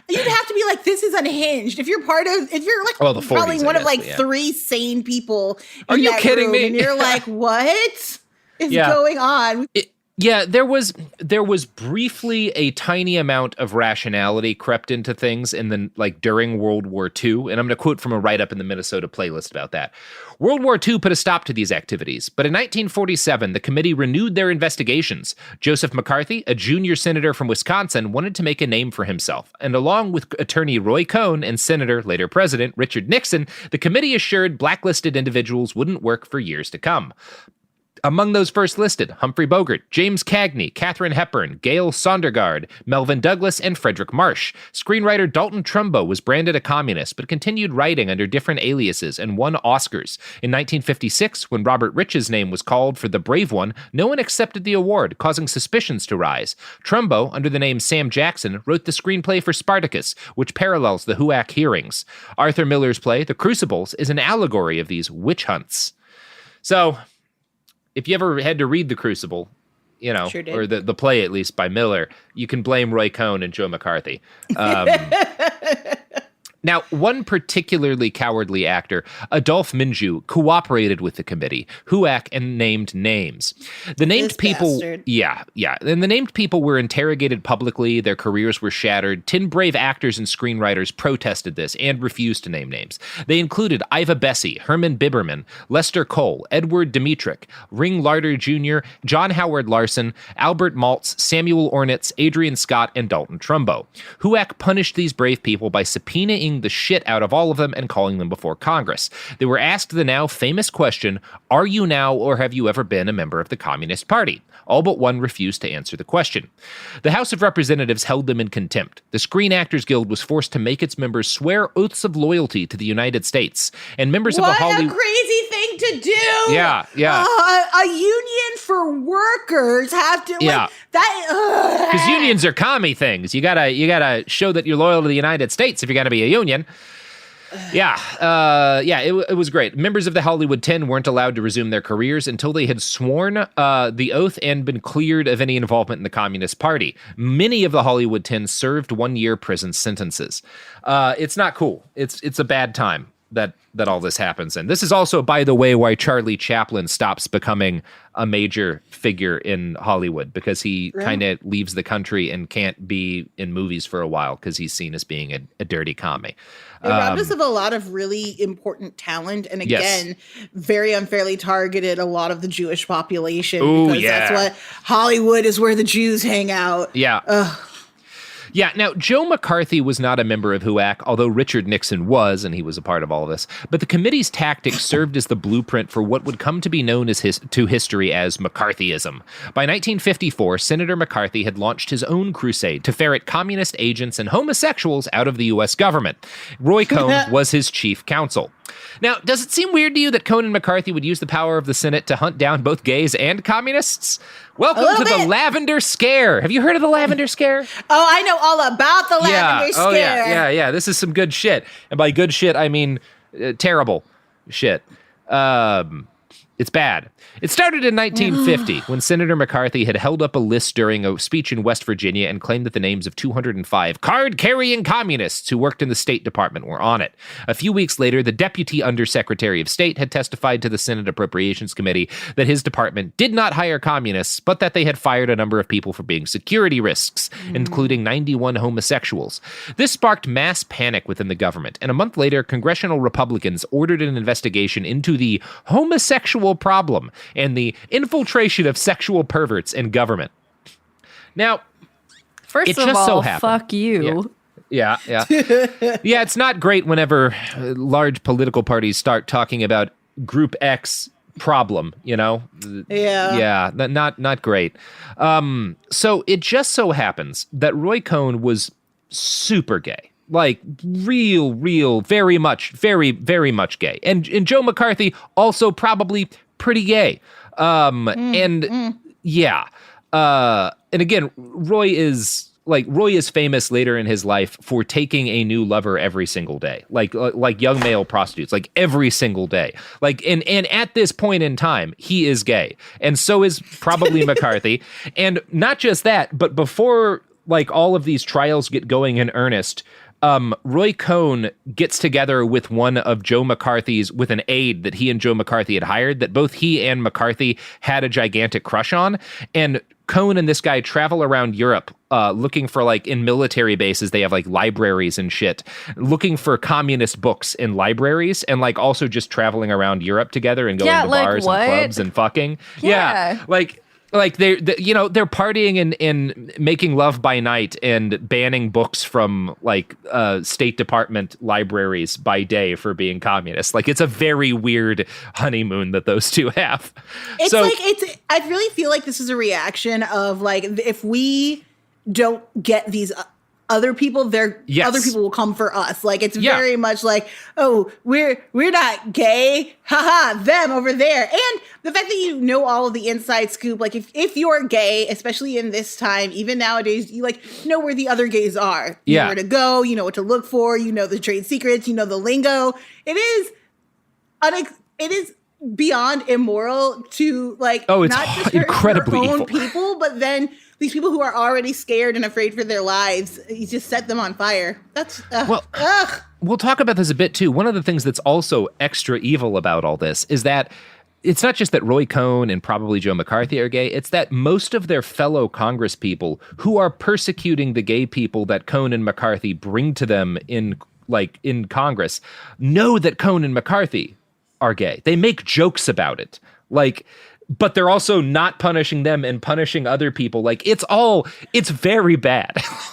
You'd have to be like, this is unhinged. If you're like probably one of like 3 sane people. Are you kidding me? And you're like, what is going on? Yeah, there was briefly a tiny amount of rationality crept into things during World War II, and I'm going to quote from a write-up in the Minnesota Playlist about that. World War II put a stop to these activities, but in 1947, the committee renewed their investigations. Joseph McCarthy, a junior senator from Wisconsin, wanted to make a name for himself, and along with attorney Roy Cohn and Senator, later President, Richard Nixon, the committee assured blacklisted individuals wouldn't work for years to come. Among those first listed, Humphrey Bogart, James Cagney, Katharine Hepburn, Gail Sondergaard, Melvin Douglas, and Frederick Marsh. Screenwriter Dalton Trumbo was branded a communist, but continued writing under different aliases and won Oscars. In 1956, when Robert Rich's name was called for The Brave One, no one accepted the award, causing suspicions to rise. Trumbo, under the name Sam Jackson, wrote the screenplay for Spartacus, which parallels the HUAC hearings. Arthur Miller's play, The Crucibles, is an allegory of these witch hunts. So, if you ever had to read The Crucible, Sure did. or the play at least by Miller, you can blame Roy Cohn and Joe McCarthy. Now, one particularly cowardly actor, Adolphe Menjou, cooperated with the committee, HUAC, and named names. The named This people, bastard. yeah, and the named people were interrogated publicly. Their careers were shattered. 10 brave actors and screenwriters protested this and refused to name names. They included Iva Bessie, Herman Biberman, Lester Cole, Edward Dmytryk, Ring Larder Jr., John Howard Larson, Albert Maltz, Samuel Ornitz, Adrian Scott, and Dalton Trumbo. HUAC punished these brave people by subpoenaing the shit out of all of them and calling them before Congress. They were asked the now famous question, are you now or have you ever been a member of the Communist Party? All but one refused to answer the question. The House of Representatives held them in contempt. The Screen Actors Guild was forced to make its members swear oaths of loyalty to the United States. And members of the Hollywood... What a crazy thing to do! Yeah. A union for workers have to, that... Because unions are commie things. You gotta show that you're loyal to the United States if you're gonna be a union. It was great. Members of the Hollywood 10 weren't allowed to resume their careers until they had sworn the oath and been cleared of any involvement in the Communist Party. Many of the Hollywood 10 served 1-year prison sentences. It's not cool. It's a bad time that all this happens. And this is also, by the way, why Charlie Chaplin stops becoming a major figure in Hollywood, because he kind of leaves the country and can't be in movies for a while because he's seen as being a dirty commie. It robbed us of a lot of really important talent, and again, very unfairly targeted a lot of the Jewish population. Ooh, because that's what Hollywood is, where the Jews hang out. Yeah. Yeah, now, Joe McCarthy was not a member of HUAC, although Richard Nixon was, and he was a part of all of this. But the committee's tactics served as the blueprint for what would come to be known as to history as McCarthyism. By 1954, Senator McCarthy had launched his own crusade to ferret communist agents and homosexuals out of the U.S. government. Roy Cohn was his chief counsel. Now, does it seem weird to you that Cohn and McCarthy would use the power of the Senate to hunt down both gays and communists? Welcome to the Lavender Scare. Have you heard of the Lavender Scare? Oh, I know all about the Lavender Scare. Oh, yeah. This is some good shit. And by good shit, I mean terrible shit. It's bad. It started in 1950 when Senator McCarthy had held up a list during a speech in West Virginia and claimed that the names of 205 card-carrying communists who worked in the State Department were on it. A few weeks later, the Deputy Undersecretary of State had testified to the Senate Appropriations Committee that his department did not hire communists, but that they had fired a number of people for being security risks, including 91 homosexuals. This sparked mass panic within the government, and a month later, congressional Republicans ordered an investigation into the homosexual problem and the infiltration of sexual perverts in government. Now, first of all, fuck you. Yeah. Yeah, it's not great whenever large political parties start talking about Group X problem, you know? Yeah, not great. So it just so happens that Roy Cohn was super gay. Like real, very much gay. And Joe McCarthy also probably pretty gay. And again, Roy is famous later in his life for taking a new lover every single day, like young male prostitutes, like every single day. Like, and at this point in time, he is gay. And so is probably McCarthy. And not just that, but before like all of these trials get going in earnest, Roy Cohn gets together with one of Joe McCarthy's, with an aide that he and Joe McCarthy had hired, that both he and McCarthy had a gigantic crush on, and Cohn and this guy travel around Europe looking for, like, in military bases, they have, like, libraries and shit, looking for communist books in libraries, and, like, also just traveling around Europe together and going to bars and clubs and fucking. Yeah. Like they're partying and making love by night and banning books from, like, State Department libraries by day for being communist. Like, it's a very weird honeymoon that those two have. I really feel like this is a reaction of, like, if we don't get these other people, other people will come for us. Like, it's very much like, oh, we're not gay, haha, them over there. And the fact that you know all of the inside scoop, like, if you're gay, especially in this time, even nowadays, you, like, know where the other gays are. You know where to go, you know what to look for, you know the trade secrets, you know the lingo. It is beyond immoral to, like, not just incredibly your own evil people, but then these people who are already scared and afraid for their lives, you just set them on fire. That's We'll talk about this a bit too. One of the things that's also extra evil about all this is that it's not just that Roy Cohn and probably Joe McCarthy are gay. It's that most of their fellow Congress people who are persecuting the gay people that Cohn and McCarthy bring to them in Congress know that Cohn and McCarthy are gay. They make jokes about it. Like, but they're also not punishing them and punishing other people. Like, it's very bad.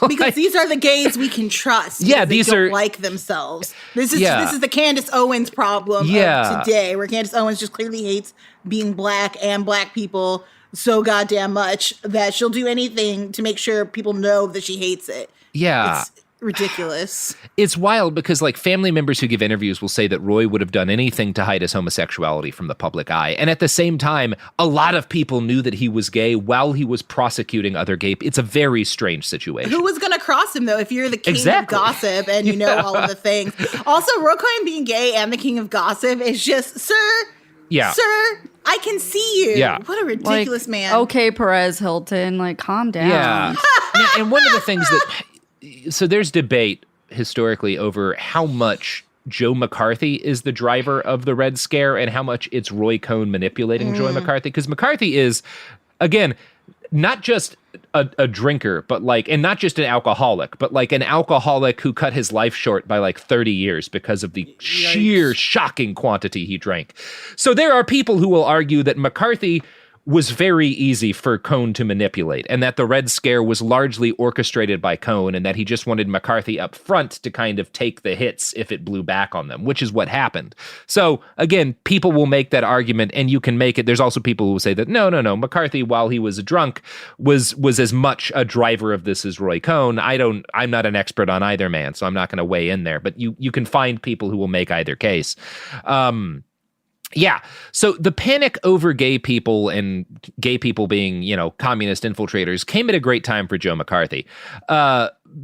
Because these are the gays we can trust. Yeah, these don't like themselves. This is the Candace Owens problem of today, where Candace Owens just clearly hates being black and black people so goddamn much that she'll do anything to make sure people know that she hates it. Yeah. It's ridiculous. It's wild because, like, family members who give interviews will say that Roy would have done anything to hide his homosexuality from the public eye. And at the same time, a lot of people knew that he was gay while he was prosecuting other gay people. It's a very strange situation. Who was going to cross him, though, if you're the king of gossip and you know all of the things? Also, Roy Cohn being gay and the king of gossip is just, sir, I can see you. Yeah. What a ridiculous man. Okay, Perez Hilton, like, calm down. Yeah. And one of the things that... So there's debate historically over how much Joe McCarthy is the driver of the Red Scare and how much it's Roy Cohn manipulating Joy McCarthy. Because McCarthy is, again, not just a drinker, but, like, and not just an alcoholic, but, like, an alcoholic who cut his life short by, like, 30 years because of the sheer shocking quantity he drank. So there are people who will argue that McCarthy was very easy for Cohn to manipulate, and that the Red Scare was largely orchestrated by Cohn, and that he just wanted McCarthy up front to kind of take the hits if it blew back on them, which is what happened. So, again, people will make that argument, and you can make it. There's also people who will say that, no, McCarthy, while he was drunk, was as much a driver of this as Roy Cohn. I'm not an expert on either man, so I'm not going to weigh in there, but you can find people who will make either case. Yeah. So the panic over gay people and gay people being, communist infiltrators came at a great time for Joe McCarthy.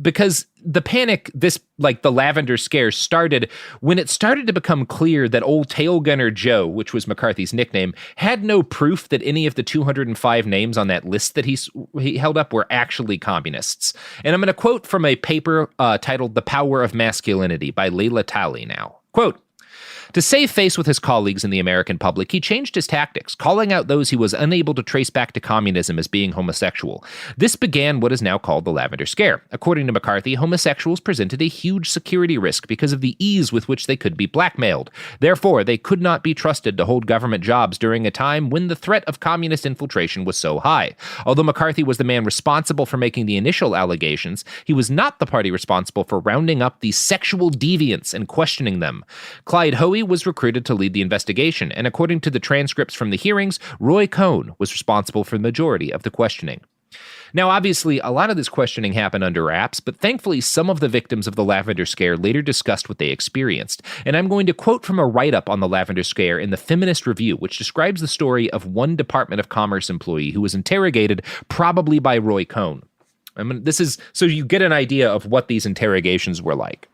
Because the panic, the Lavender Scare started when it started to become clear that old Tail Gunner Joe, which was McCarthy's nickname, had no proof that any of the 205 names on that list that he held up were actually communists. And I'm going to quote from a paper titled The Power of Masculinity by Layla Talley now. Quote, "To save face with his colleagues in the American public, he changed his tactics, calling out those he was unable to trace back to communism as being homosexual. This began what is now called the Lavender Scare. According to McCarthy, homosexuals presented a huge security risk because of the ease with which they could be blackmailed. Therefore, they could not be trusted to hold government jobs during a time when the threat of communist infiltration was so high. Although McCarthy was the man responsible for making the initial allegations, he was not the party responsible for rounding up the sexual deviants and questioning them. Clyde Hoey was recruited to lead the investigation, and according to the transcripts from the hearings, Roy Cohn was responsible for the majority of the questioning." Now, obviously, a lot of this questioning happened under wraps, but thankfully some of the victims of the Lavender Scare later discussed what they experienced. And I'm going to quote from a write-up on the Lavender Scare in the Feminist Review, which describes the story of one Department of Commerce employee who was interrogated, probably by Roy Cohn. This is so you get an idea of what these interrogations were like.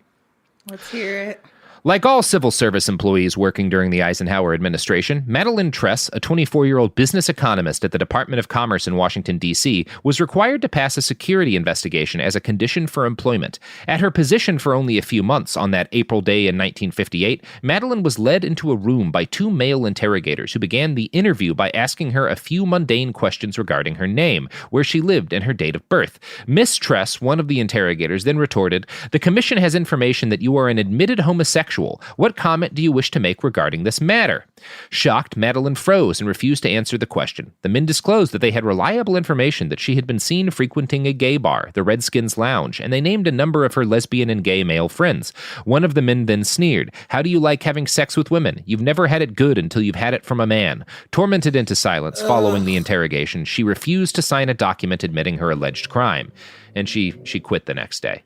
Let's hear it. Like all civil service employees working during the Eisenhower administration, Madeline Tress, a 24-year-old business economist at the Department of Commerce in Washington, D.C., was required to pass a security investigation as a condition for employment. At her position for only a few months on that April day in 1958, Madeline was led into a room by two male interrogators who began the interview by asking her a few mundane questions regarding her name, where she lived, and her date of birth. Miss Tress, one of the interrogators, then retorted, "The commission has information that you are an admitted homosexual. What comment do you wish to make regarding this matter?" Shocked, Madeline froze and refused to answer the question. The men disclosed that they had reliable information that she had been seen frequenting a gay bar, the Redskins Lounge, and they named a number of her lesbian and gay male friends. One of the men then sneered, "How do you like having sex with women? You've never had it good until you've had it from a man." Tormented into silence following the interrogation, she refused to sign a document admitting her alleged crime, and she quit the next day.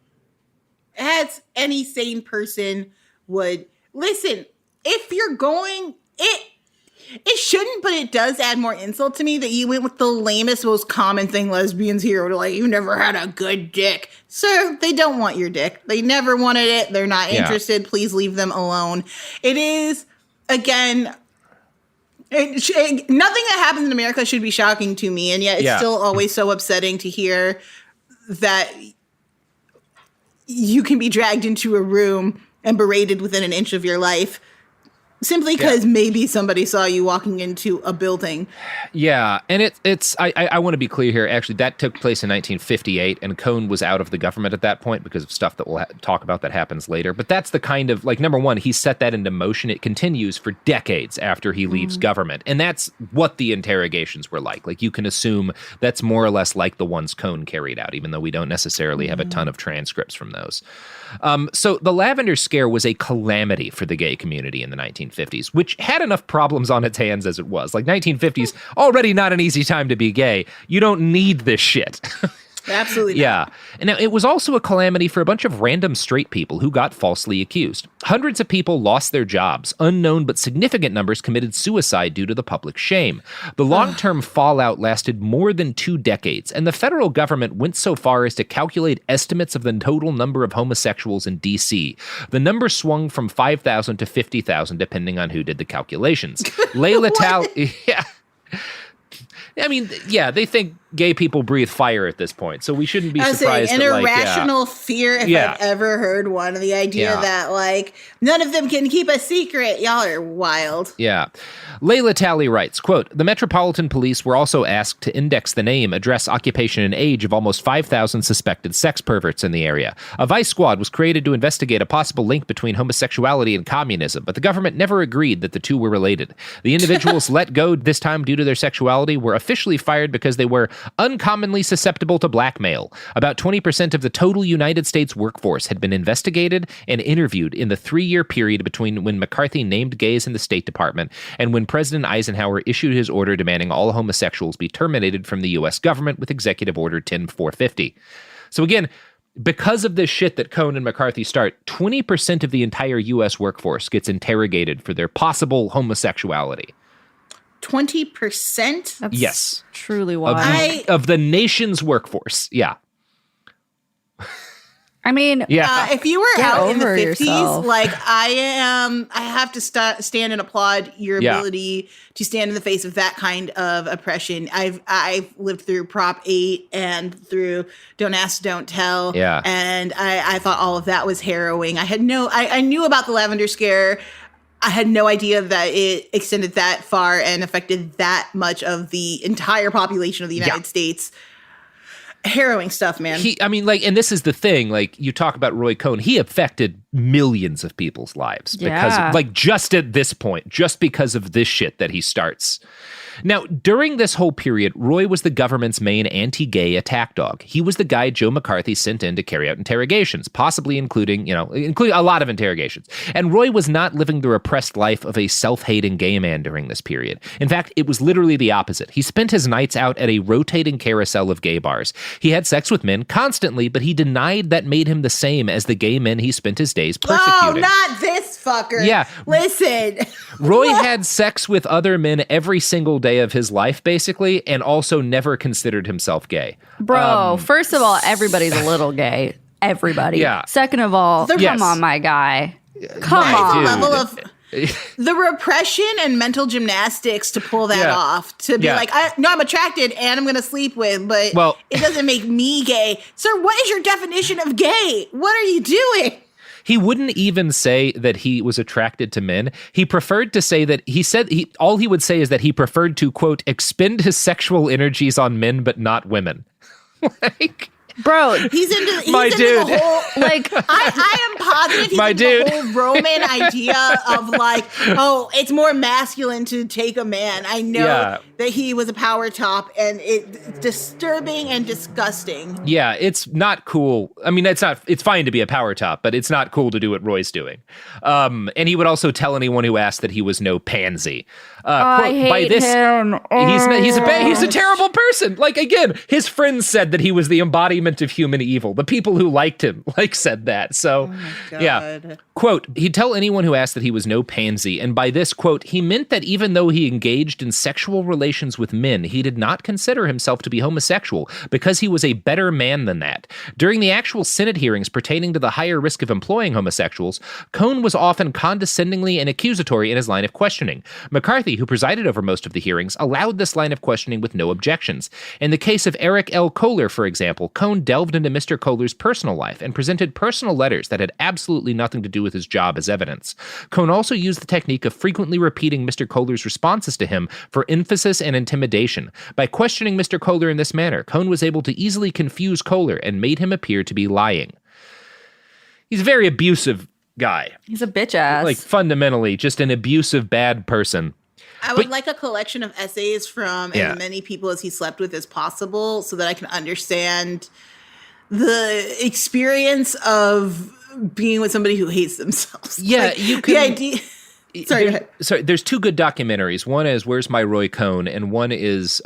As any sane person would listen, if you're going, it shouldn't, but it does add more insult to me that you went with the lamest, most common thing lesbians hear, like, "You never had a good dick." Sir, they don't want your dick. They never wanted it. They're not interested. Please leave them alone. It is, again, nothing that happens in America should be shocking to me, and yet it's still always so upsetting to hear that you can be dragged into a room and berated within an inch of your life simply because maybe somebody saw you walking into a building. Yeah, and I want to be clear here. Actually, that took place in 1958, and Cohn was out of the government at that point because of stuff that we'll talk about that happens later. But that's the kind of, like, number one, he set that into motion. It continues for decades after he leaves government, and that's what the interrogations were like. Like, you can assume that's more or less like the ones Cohn carried out, even though we don't necessarily have a ton of transcripts from those. So the Lavender Scare was a calamity for the gay community in the 1950s, which had enough problems on its hands as it was. Like, 1950s, already not an easy time to be gay. You don't need this shit. Absolutely not. Yeah. And now it was also a calamity for a bunch of random straight people who got falsely accused. Hundreds of people lost their jobs. Unknown but significant numbers committed suicide due to the public shame. The long-term fallout lasted more than 2 decades, and the federal government went so far as to calculate estimates of the total number of homosexuals in D.C. The number swung from 5,000 to 50,000, depending on who did the calculations. Layla Talley... Yeah. I mean, yeah, they think gay people breathe fire at this point, so we shouldn't be surprised. An irrational fear, if I've ever heard one. The idea that, like, none of them can keep a secret. Y'all are wild. Yeah. Layla Talley writes, quote, "The Metropolitan Police were also asked to index the name, address, occupation, and age of almost 5,000 suspected sex perverts in the area. A vice squad was created to investigate a possible link between homosexuality and communism, but the government never agreed that the two were related. The individuals let go this time due to their sexuality were officially fired because they were uncommonly susceptible to blackmail. About 20% of the total United States workforce had been investigated and interviewed in the 3-year period between when McCarthy named gays in the State Department and when President Eisenhower issued his order demanding all homosexuals be terminated from the U.S. government with Executive Order 10450. So again, because of this shit that Cohn and McCarthy start, 20% of the entire U.S. workforce gets interrogated for their possible homosexuality. 20%? That's yes. Truly wild. Of the nation's workforce. Yeah. I mean, if you were out in the 50s, yourself. like I have to stand and applaud your ability to stand in the face of that kind of oppression. I've lived through Prop 8 and through Don't Ask, Don't Tell. Yeah. And I thought all of that was harrowing. I knew about the Lavender Scare. I had no idea that it extended that far and affected that much of the entire population of the United States. Harrowing stuff, man. And this is the thing, like, you talk about Roy Cohn, he affected millions of people's lives because, just at this point, just because of this shit that he starts. Now, during this whole period, Roy was the government's main anti-gay attack dog. He was the guy Joe McCarthy sent in to carry out interrogations, possibly including a lot of interrogations. And Roy was not living the repressed life of a self-hating gay man during this period. In fact, it was literally the opposite. He spent his nights out at a rotating carousel of gay bars. He had sex with men constantly, but he denied that made him the same as the gay men he spent his days persecuting. Oh, not this fucker. Yeah. Listen. Roy had sex with other men every single day of his life, basically, and also never considered himself gay. Bro, first of all, everybody's a little gay. Everybody. Yeah. Second of all, come on, my guy. Come on. Level of the repression and mental gymnastics to pull that off, to be like, I'm attracted and I'm going to sleep with, but it doesn't make me gay. Sir, what is your definition of gay? What are you doing? He wouldn't even say that he was attracted to men. He preferred to say that all he would say is that he preferred to, quote, expend his sexual energies on men, but not women. Like, bro, he's into my dude. The whole, like, I am positive he's into the whole Roman idea of like, oh, it's more masculine to take a man. I know that he was a power top, and it's disturbing and disgusting. Yeah, it's not cool. I mean, it's fine to be a power top, but it's not cool to do what Roy's doing. And he would also tell anyone who asked that he was no pansy. I hate him. He's a terrible person. Like, again, his friends said that he was the embodiment of human evil. The people who liked him said that. So, quote, he'd tell anyone who asked that he was no pansy. And by this, quote, he meant that even though he engaged in sexual relations with men, he did not consider himself to be homosexual because he was a better man than that. During the actual Senate hearings pertaining to the higher risk of employing homosexuals, Cohn was often condescendingly and accusatory in his line of questioning. McCarthy, who presided over most of the hearings, allowed this line of questioning with no objections. In the case of Eric L. Kohler, for example, Cohn delved into Mr. Kohler's personal life and presented personal letters that had absolutely nothing to do with his job as evidence. Cohn also used the technique of frequently repeating Mr. Kohler's responses to him for emphasis and intimidation. By questioning Mr. Kohler in this manner, Cohn was able to easily confuse Kohler and made him appear to be lying. He's a very abusive guy. He's a bitch ass. Like, fundamentally, just an abusive, bad person. I would like a collection of essays from as many people as he slept with as possible, so that I can understand the experience of being with somebody who hates themselves. Yeah, like, you could. The idea. Sorry, go ahead. Sorry, there's two good documentaries. One is Where's My Roy Cohn, and one is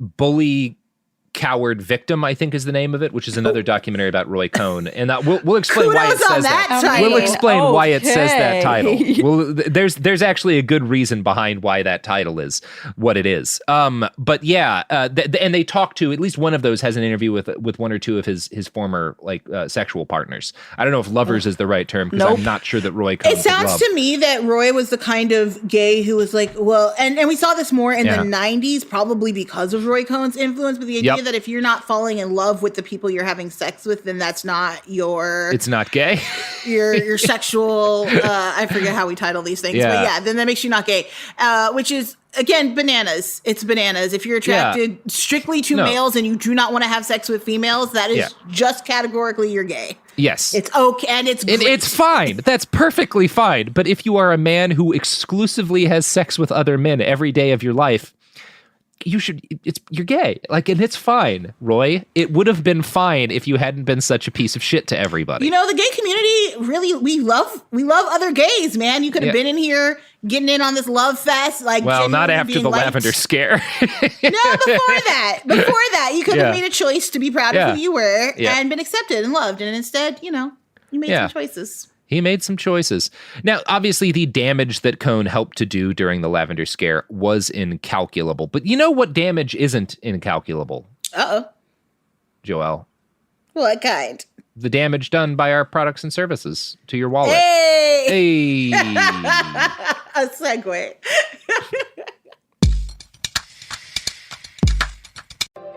Bully Coward Victim, I think is the name of it, which is another documentary about Roy Cohn. And we'll explain why it says that. We'll explain why it says that title. There's actually a good reason behind why that title is what it is. But yeah, and they talk to, at least one of those has an interview with one or two of his former sexual partners. I don't know if lovers is the right term, because I'm not sure that Roy Cohn. It sounds to me that Roy was the kind of gay who was like, well, and we saw this more in the 90s, probably because of Roy Cohn's influence, but the idea that if you're not falling in love with the people you're having sex with, then that's not it's not gay. your sexual, I forget how we title these things, but then that makes you not gay, which is, again, bananas. It's bananas. If you're attracted strictly to males and you do not want to have sex with females, that is just categorically you're gay. Yes. It's okay, and it's great. It's fine. That's perfectly fine. But if you are a man who exclusively has sex with other men every day of your life, you're gay. And it's fine, Roy. It would have been fine if you hadn't been such a piece of shit to everybody. You know, the gay community, really, we love other gays, man. You could have been in here getting in on this love fest. Well, not after the lavender scare. No, before that, you could have made a choice to be proud of who you were and been accepted and loved. And instead, you made some choices. He made some choices. Now, obviously, the damage that Cohn helped to do during the lavender scare was incalculable. But you know what damage isn't incalculable? Uh-oh. Joelle. What kind? The damage done by our products and services to your wallet. Hey! A segue.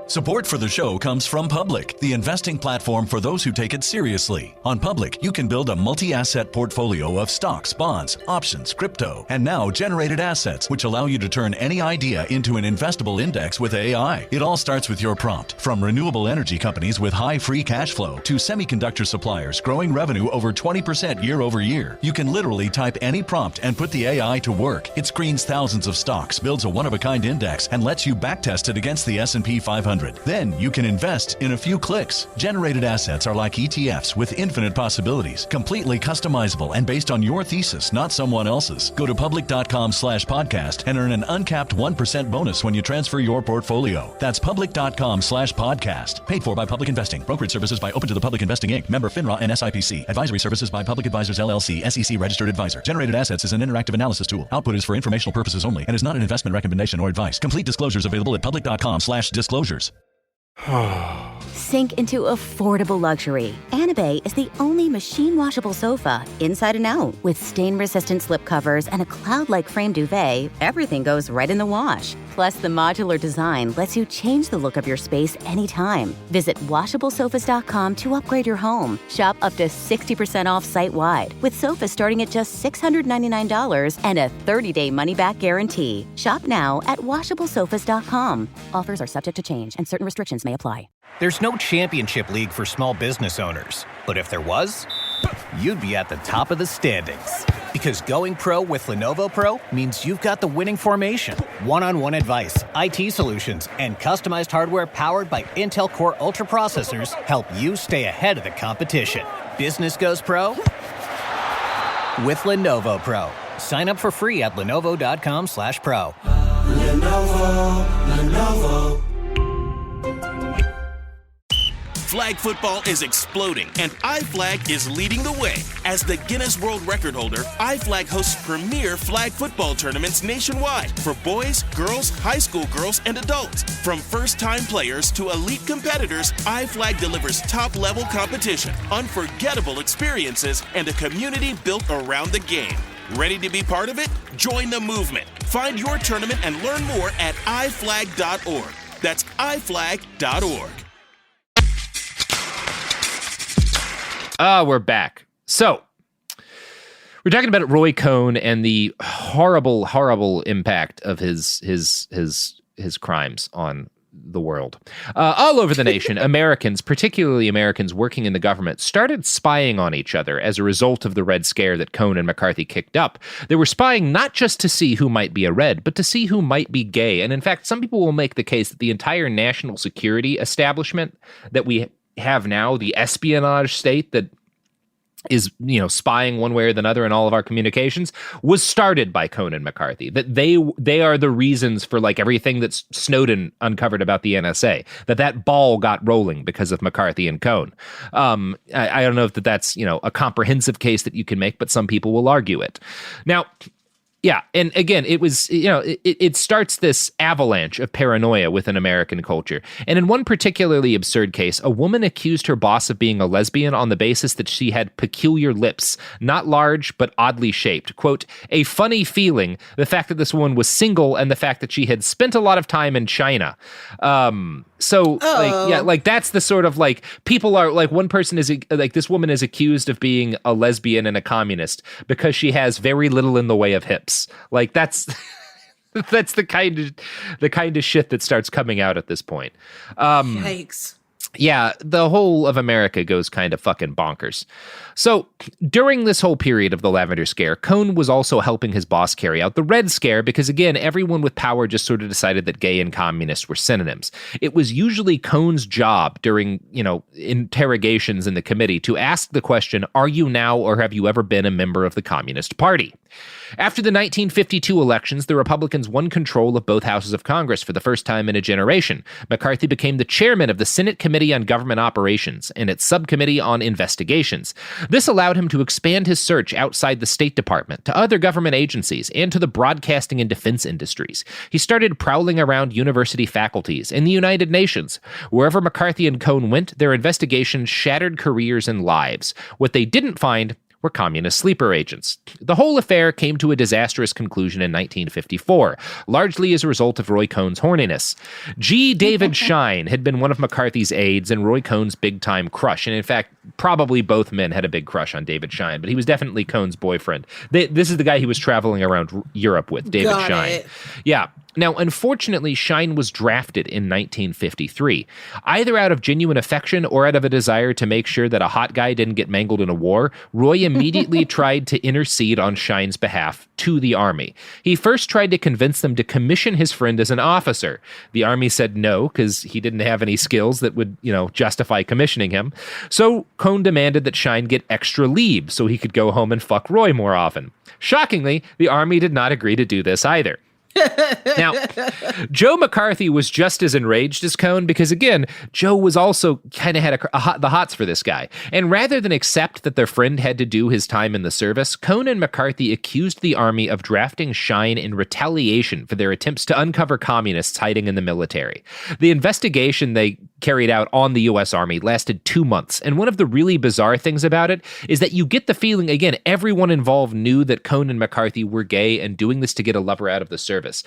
Support for the show comes from Public, the investing platform for those who take it seriously. On Public, you can build a multi-asset portfolio of stocks, bonds, options, crypto, and now generated assets, which allow you to turn any idea into an investable index with AI. It all starts with your prompt. From renewable energy companies with high free cash flow to semiconductor suppliers growing revenue over 20% year over year, you can literally type any prompt and put the AI to work. It screens thousands of stocks, builds a one-of-a-kind index, and lets you backtest it against the S&P 500. Then you can invest in a few clicks. Generated assets are like ETFs with infinite possibilities, completely customizable and based on your thesis, not someone else's. Go to public.com/podcast and earn an uncapped 1% bonus when you transfer your portfolio. That's public.com/podcast. Paid for by Public Investing. Brokerage services by Open to the Public Investing Inc. Member FINRA and SIPC. Advisory services by Public Advisors LLC, SEC registered advisor. Generated assets is an interactive analysis tool. Output is for informational purposes only and is not an investment recommendation or advice. Complete disclosures available at public.com/disclosures. Sink into affordable luxury. Anabe is the only machine-washable sofa, inside and out. With stain-resistant slip covers and a cloud-like frame duvet, everything goes right in the wash. Plus, the modular design lets you change the look of your space anytime. Visit WashableSofas.com to upgrade your home. Shop up to 60% off site-wide, with sofas starting at just $699 and a 30-day money-back guarantee. Shop now at WashableSofas.com. Offers are subject to change, and certain restrictions may apply. There's no championship league for small business owners, but if there was, you'd be at the top of the standings. Because going pro with Lenovo Pro means you've got the winning formation, one-on-one advice, IT solutions, and customized hardware powered by Intel Core Ultra processors help you stay ahead of the competition. Business goes pro with Lenovo Pro. Sign up for free at lenovo.com/pro. Lenovo. Flag football is exploding, and iFlag is leading the way. As the Guinness World Record holder, iFlag hosts premier flag football tournaments nationwide for boys, girls, high school girls, and adults. From first-time players to elite competitors, iFlag delivers top-level competition, unforgettable experiences, and a community built around the game. Ready to be part of it? Join the movement. Find your tournament and learn more at iflag.org. That's iflag.org. We're back. So, we're talking about Roy Cohn and the horrible, horrible impact of his crimes on the world. All over the nation, Americans, particularly Americans working in the government, started spying on each other as a result of the Red Scare that Cohn and McCarthy kicked up. They were spying not just to see who might be a Red, but to see who might be gay. And in fact, some people will make the case that the entire national security establishment that we have now, the espionage state that is, spying one way or the other in all of our communications, was started by Cohn and McCarthy. That they are the reasons for everything that Snowden uncovered about the NSA. That ball got rolling because of McCarthy and Cohn. I don't know if that's a comprehensive case that you can make, but some people will argue it. Now, yeah, and again, it was, it starts this avalanche of paranoia within American culture. And in one particularly absurd case, a woman accused her boss of being a lesbian on the basis that she had peculiar lips, not large, but oddly shaped. Quote, a funny feeling, the fact that this woman was single and the fact that she had spent a lot of time in China. That's the sort of people are one person is this woman is accused of being a lesbian and a communist because she has very little in the way of hips. That's the kind of shit that starts coming out at this point. Yikes. Yeah, the whole of America goes kind of fucking bonkers. So during this whole period of the Lavender Scare, Cohn was also helping his boss carry out the Red Scare because, again, everyone with power just sort of decided that gay and communist were synonyms. It was usually Cohn's job during, interrogations in the committee to ask the question, are you now or have you ever been a member of the Communist Party? After the 1952 elections, the Republicans won control of both houses of Congress for the first time in a generation. McCarthy became the chairman of the Senate Committee on Government Operations and its subcommittee on investigations. This allowed him to expand his search outside the State Department, to other government agencies, and to the broadcasting and defense industries. He started prowling around university faculties and the United Nations. Wherever McCarthy and Cohn went, their investigations shattered careers and lives. What they didn't find were communist sleeper agents. The whole affair came to a disastrous conclusion in 1954, largely as a result of Roy Cohn's horniness. G. David Schein had been one of McCarthy's aides and Roy Cohn's big-time crush, and in fact, probably both men had a big crush on David Schein, but he was definitely Cohn's boyfriend. This is the guy he was traveling around Europe with, David Schein. Yeah. Now, unfortunately, Schein was drafted in 1953. Either out of genuine affection or out of a desire to make sure that a hot guy didn't get mangled in a war, Roy immediately tried to intercede on Schein's behalf to the Army. He first tried to convince them to commission his friend as an officer. The Army said no, because he didn't have any skills that would, justify commissioning him. So Cohn demanded that Schein get extra leave so he could go home and fuck Roy more often. Shockingly, the Army did not agree to do this either. Now, Joe McCarthy was just as enraged as Cohn because, again, Joe was also kind of had the hots for this guy. And rather than accept that their friend had to do his time in the service, Cohn and McCarthy accused the Army of drafting Schein in retaliation for their attempts to uncover communists hiding in the military. The investigation they carried out on the U.S. Army lasted 2 months. And one of the really bizarre things about it is that you get the feeling, again, everyone involved knew that Cohn and McCarthy were gay and doing this to get a lover out of the service.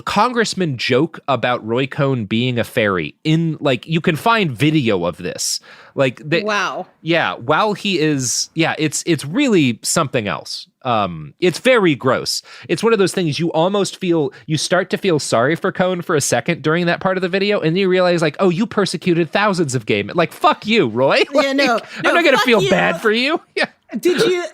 Congressmen joke about Roy Cohn being a fairy you can find video of this. Wow. Yeah. While he is, it's really something else. It's very gross. It's one of those things you start to feel sorry for Cohn for a second during that part of the video. And then you realize oh, you persecuted thousands of gay men. Fuck you, Roy. Yeah, no, I'm not going to feel bad for you. Yeah. Did you,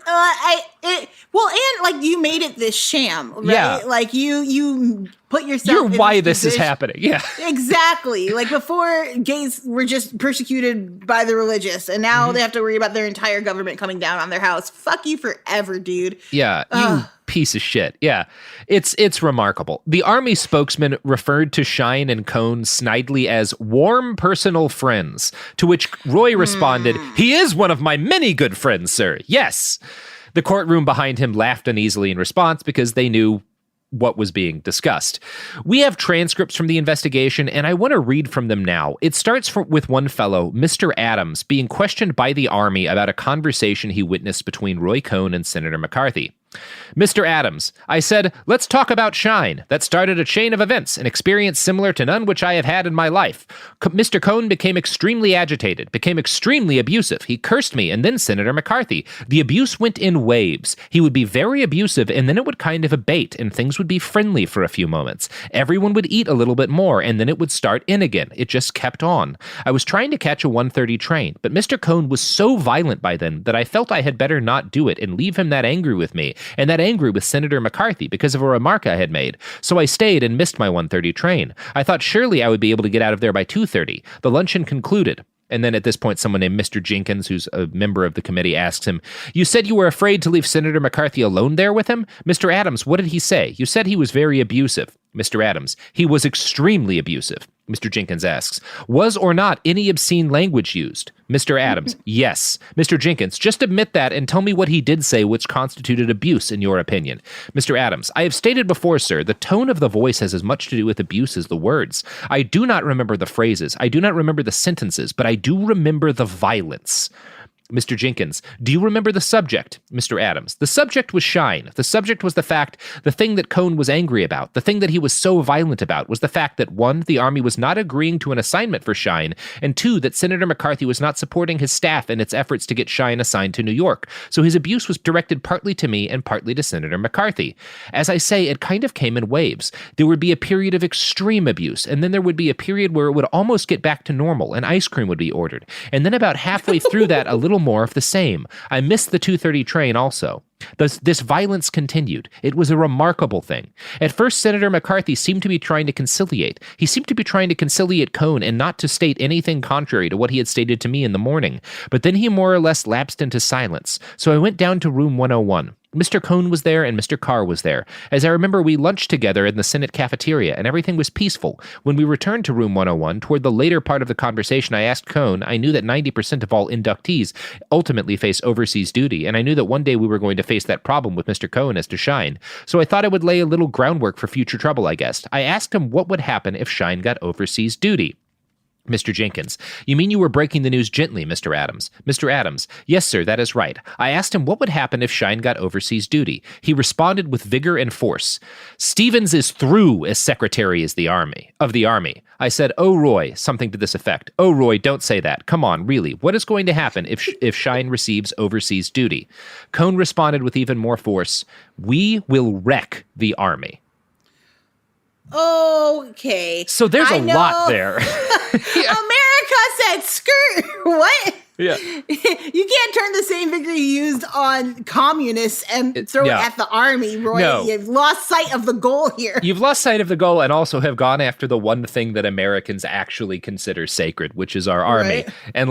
you made it this sham, right? Yeah. You put yourself You're in why this is happening. Yeah. Exactly. Before, gays were just persecuted by the religious, and now they have to worry about their entire government coming down on their house. Fuck you forever, dude. Yeah. You piece of shit. Yeah. It's remarkable. The Army spokesman referred to Schein and Cohn snidely as warm personal friends, to which Roy responded, "He is one of my many good friends, sir. Yes." The courtroom behind him laughed uneasily in response because they knew what was being discussed. We have transcripts from the investigation, and I want to read from them now. It starts with one fellow, Mr. Adams, being questioned by the Army about a conversation he witnessed between Roy Cohn and Senator McCarthy. Mr. Adams, I said, let's talk about Schein. That started a chain of events, an experience similar to none which I have had in my life. Mr. Cohn became extremely agitated, became extremely abusive. He cursed me and then Senator McCarthy. The abuse went in waves. He would be very abusive and then it would kind of abate and things would be friendly for a few moments. Everyone would eat a little bit more and then it would start in again. It just kept on. I was trying to catch a 1:30 train, but Mr. Cohn was so violent by then that I felt I had better not do it and leave him that angry with me and that angry with Senator McCarthy because of a remark I had made. So I stayed and missed my 1:30 train. I thought surely I would be able to get out of there by 2:30. The luncheon concluded. And then at this point, someone named Mr. Jenkins, who's a member of the committee, asks him, you said you were afraid to leave Senator McCarthy alone there with him? Mr. Adams, what did he say? You said he was very abusive. Mr. Adams, he was extremely abusive. Mr. Jenkins asks, was or not any obscene language used? Mr. Adams, yes. Mr. Jenkins, just admit that and tell me what he did say which constituted abuse in your opinion. Mr. Adams, I have stated before, sir, the tone of the voice has as much to do with abuse as the words. I do not remember the phrases. I do not remember the sentences, but I do remember the violence. Mr. Jenkins, do you remember the subject? Mr. Adams, the subject was Schein. The subject was the thing that Cohn was angry about. The thing that he was so violent about was the fact that 1, the Army was not agreeing to an assignment for Schein, and 2, that Senator McCarthy was not supporting his staff in its efforts to get Schein assigned to New York. So his abuse was directed partly to me and partly to Senator McCarthy. As I say, it kind of came in waves. There would be a period of extreme abuse, and then there would be a period where it would almost get back to normal, and ice cream would be ordered. And then about halfway through that, a little more of the same. I missed the 2:30 train also. This violence continued. It was a remarkable thing. At first, Senator McCarthy seemed to be trying to conciliate. He seemed to be trying to conciliate Cohn and not to state anything contrary to what he had stated to me in the morning. But then he more or less lapsed into silence. So I went down to room 101. Mr. Cohn was there and Mr. Carr was there. As I remember, we lunched together in the Senate cafeteria and everything was peaceful. When we returned to room 101, toward the later part of the conversation, I asked Cohn, I knew that 90% of all inductees ultimately face overseas duty, and I knew that one day we were going to face that problem with Mr. Cohn as to Schein. So I thought I would lay a little groundwork for future trouble, I guessed. I asked him what would happen if Schein got overseas duty. Mr. Jenkins, you mean you were breaking the news gently, Mr. Adams? Mr. Adams, yes, sir, that is right. I asked him what would happen if Schein got overseas duty. He responded with vigor and force. Stevens is through as Secretary of the Army. I said, oh, Roy, something to this effect. Oh, Roy, don't say that. Come on, really. What is going to happen if Schein receives overseas duty? Cohn responded with even more force. We will wreck the Army. Okay. So there's a lot there. America said skirt. What? Yeah. You can't turn the same finger you used on communists and throw it at the army, Roy. No. You've lost sight of the goal here. You've lost sight of the goal and also have gone after the one thing that Americans actually consider sacred, which is our army. Right. And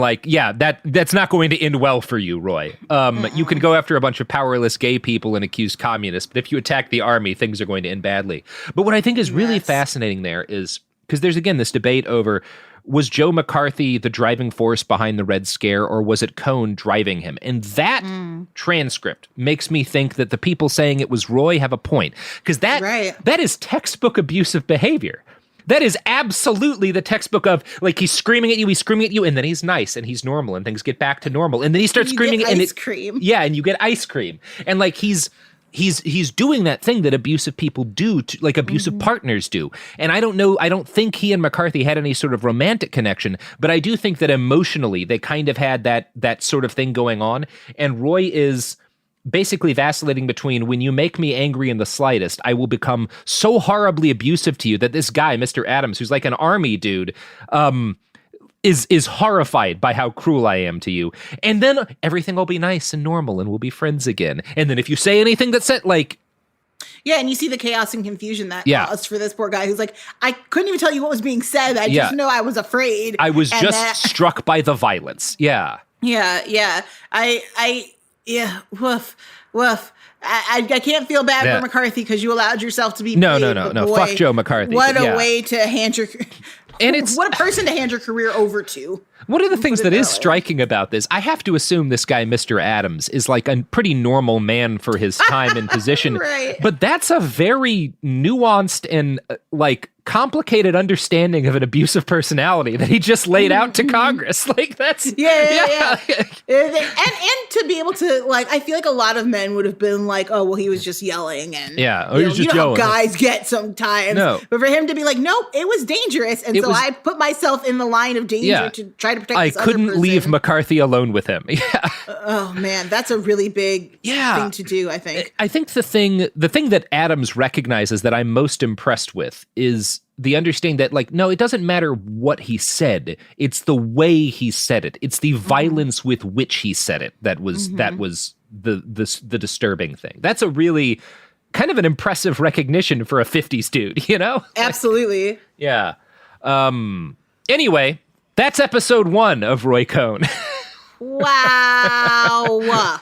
that's not going to end well for you, Roy. You can go after a bunch of powerless gay people and accuse communists, but if you attack the army, things are going to end badly. But what I think is really fascinating there is, because there's, again, this debate over, was Joe McCarthy the driving force behind the Red Scare, or was it Cohn driving him? And that transcript makes me think that the people saying it was Roy have a point, because that is textbook abusive behavior. That is absolutely the textbook of, like, he's screaming at you, and then he's nice, and he's normal, and things get back to normal. And then he starts screaming, and ice cream. Yeah, and you get ice cream. And, like, he's doing that thing that abusive people do, like abusive partners do. And I don't think he and McCarthy had any sort of romantic connection, but I do think that emotionally they kind of had that sort of thing going on. And Roy is basically vacillating between, when you make me angry in the slightest, I will become so horribly abusive to you that this guy, Mr. Adams, who's like an army dude, is horrified by how cruel I am to you. And then everything will be nice and normal and we'll be friends again. And then if you say anything that said, like... Yeah, and you see the chaos and confusion that caused for this poor guy who's like, I couldn't even tell you what was being said. I just know I was afraid. I was struck by the violence. Yeah. Yeah. Woof. I can't feel bad for McCarthy because you allowed yourself to be No. Fuck Joe McCarthy. What a way to hand your... And what a person to hand your career over to. One of the things that is striking about this, I have to assume this guy, Mr. Adams, is like a pretty normal man for his time and position. Right. But that's a very nuanced and complicated understanding of an abusive personality that he just laid out to Congress. Like, that's... Yeah. and to be able to, I feel like a lot of men would have been like, oh, well, he was just yelling. And he was just yelling. How guys get sometimes. No. But for him to be like, nope, it was dangerous. And I put myself in the line of danger to try to protect this other person. I couldn't leave McCarthy alone with him. Yeah. Oh, man, that's a really big thing to do, I think. I think the thing that Adams recognizes that I'm most impressed with is the understanding that, no, it doesn't matter what he said. It's the way he said it. It's the violence with which he said it that was the disturbing thing. That's a really kind of an impressive recognition for a 50s dude, you know? Absolutely. Yeah. Anyway, that's episode 1 of Roy Cohn. Wow.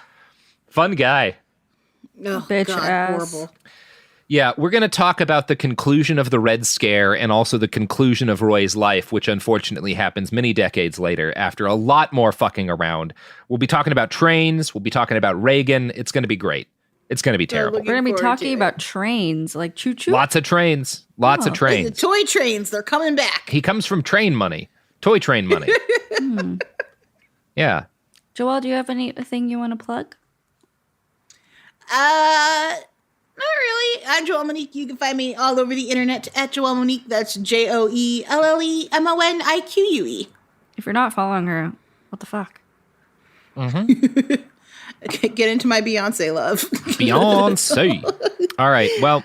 Fun guy. Oh, bitch God, ass. horrible. Yeah, we're going to talk about the conclusion of the Red Scare and also the conclusion of Roy's life, which unfortunately happens many decades later after a lot more fucking around. We'll be talking about trains. We'll be talking about Reagan. It's going to be great. It's going to be terrible. We're going to be talking about trains, like choo-choo. Lots of trains. Lots of trains. The toy trains, they're coming back. He comes from train money. Toy train money. Yeah. Joelle, do you have anything you want to plug? Not really. I'm Joelle Monique. You can find me all over the internet at Joelle Monique. That's JoelleMonique. If you're not following her, what the fuck? Get into my Beyonce love. Beyonce. All right. Well,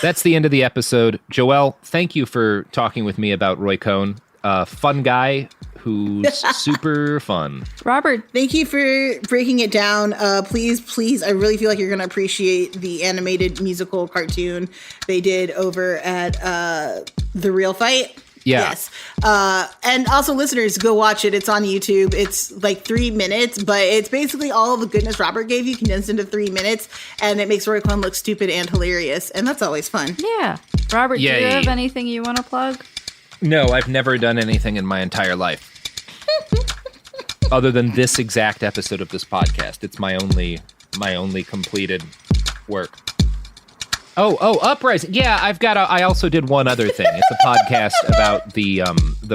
that's the end of the episode. Joelle, thank you for talking with me about Roy Cohn. Fun guy who's super fun. Robert, thank you for breaking it down. Please, I really feel like you're going to appreciate the animated musical cartoon they did over at The Real Fight. Yeah. Yes. And also, listeners, go watch it. It's on YouTube. It's like 3 minutes, but it's basically all of the goodness Robert gave you condensed into 3 minutes, and it makes Roy Cohn look stupid and hilarious, and that's always fun. Yeah. Robert, do you have anything you want to plug? No, I've never done anything in my entire life. Other than this exact episode of this podcast. It's my only completed work. Oh, Uprising. Yeah, I also did one other thing. It's a podcast about the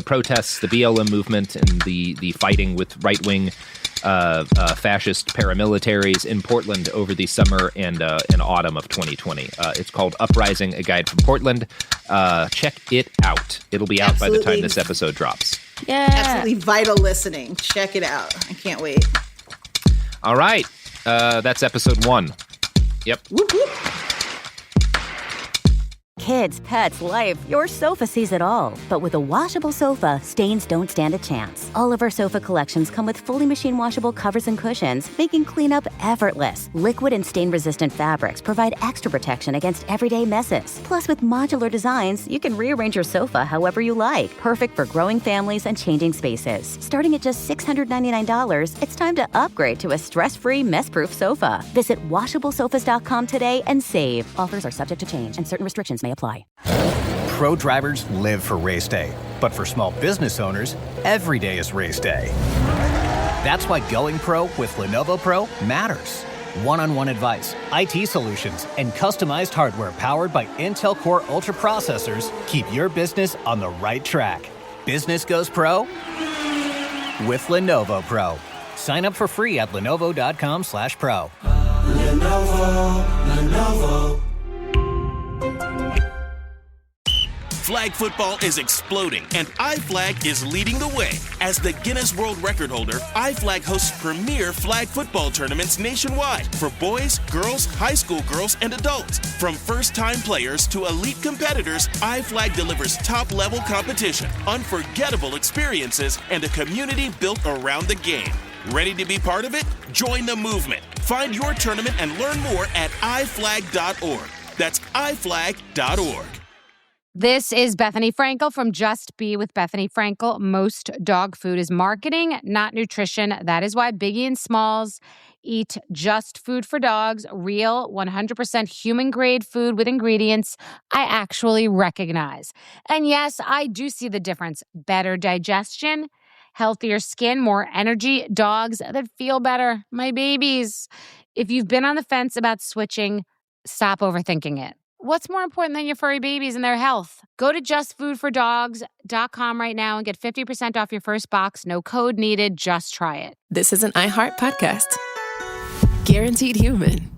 protests, the BLM movement, and the fighting with right-wing fascist paramilitaries in Portland over the summer and autumn of 2020. It's called Uprising, A Guide from Portland. Check it out. It'll be out by the time this episode drops. Yeah. Absolutely vital listening. Check it out. I can't wait. All right. That's episode 1. Yep. Whoop, whoop. Kids, pets, life, your sofa sees it all. But with a washable sofa, stains don't stand a chance. All of our sofa collections come with fully machine washable covers and cushions, making cleanup effortless. Liquid and stain-resistant fabrics provide extra protection against everyday messes. Plus, with modular designs, you can rearrange your sofa however you like. Perfect for growing families and changing spaces. Starting at just $699, it's time to upgrade to a stress-free, mess-proof sofa. Visit washablesofas.com today and save. Offers are subject to change, and certain restrictions may apply. Pro drivers live for race day, but for small business owners, every day is race day. That's why going pro with Lenovo Pro matters. One-on-one advice, IT solutions, and customized hardware powered by Intel Core Ultra processors keep your business on the right track. Business goes pro with Lenovo Pro. Sign up for free at lenovo.com/pro. Lenovo. Flag football is exploding, and iFlag is leading the way. As the Guinness World Record holder, iFlag hosts premier flag football tournaments nationwide for boys, girls, high school girls, and adults. From first-time players to elite competitors, iFlag delivers top-level competition, unforgettable experiences, and a community built around the game. Ready to be part of it? Join the movement. Find your tournament and learn more at iflag.org. That's iflag.org. This is Bethany Frankel from Just Be with Bethany Frankel. Most dog food is marketing, not nutrition. That is why Biggie and Smalls eat just food for dogs, real 100% human-grade food with ingredients I actually recognize. And yes, I do see the difference. Better digestion, healthier skin, more energy, dogs that feel better, my babies. If you've been on the fence about switching, stop overthinking it. What's more important than your furry babies and their health? Go to justfoodfordogs.com right now and get 50% off your first box. No code needed. Just try it. This is an iHeart podcast. Guaranteed human.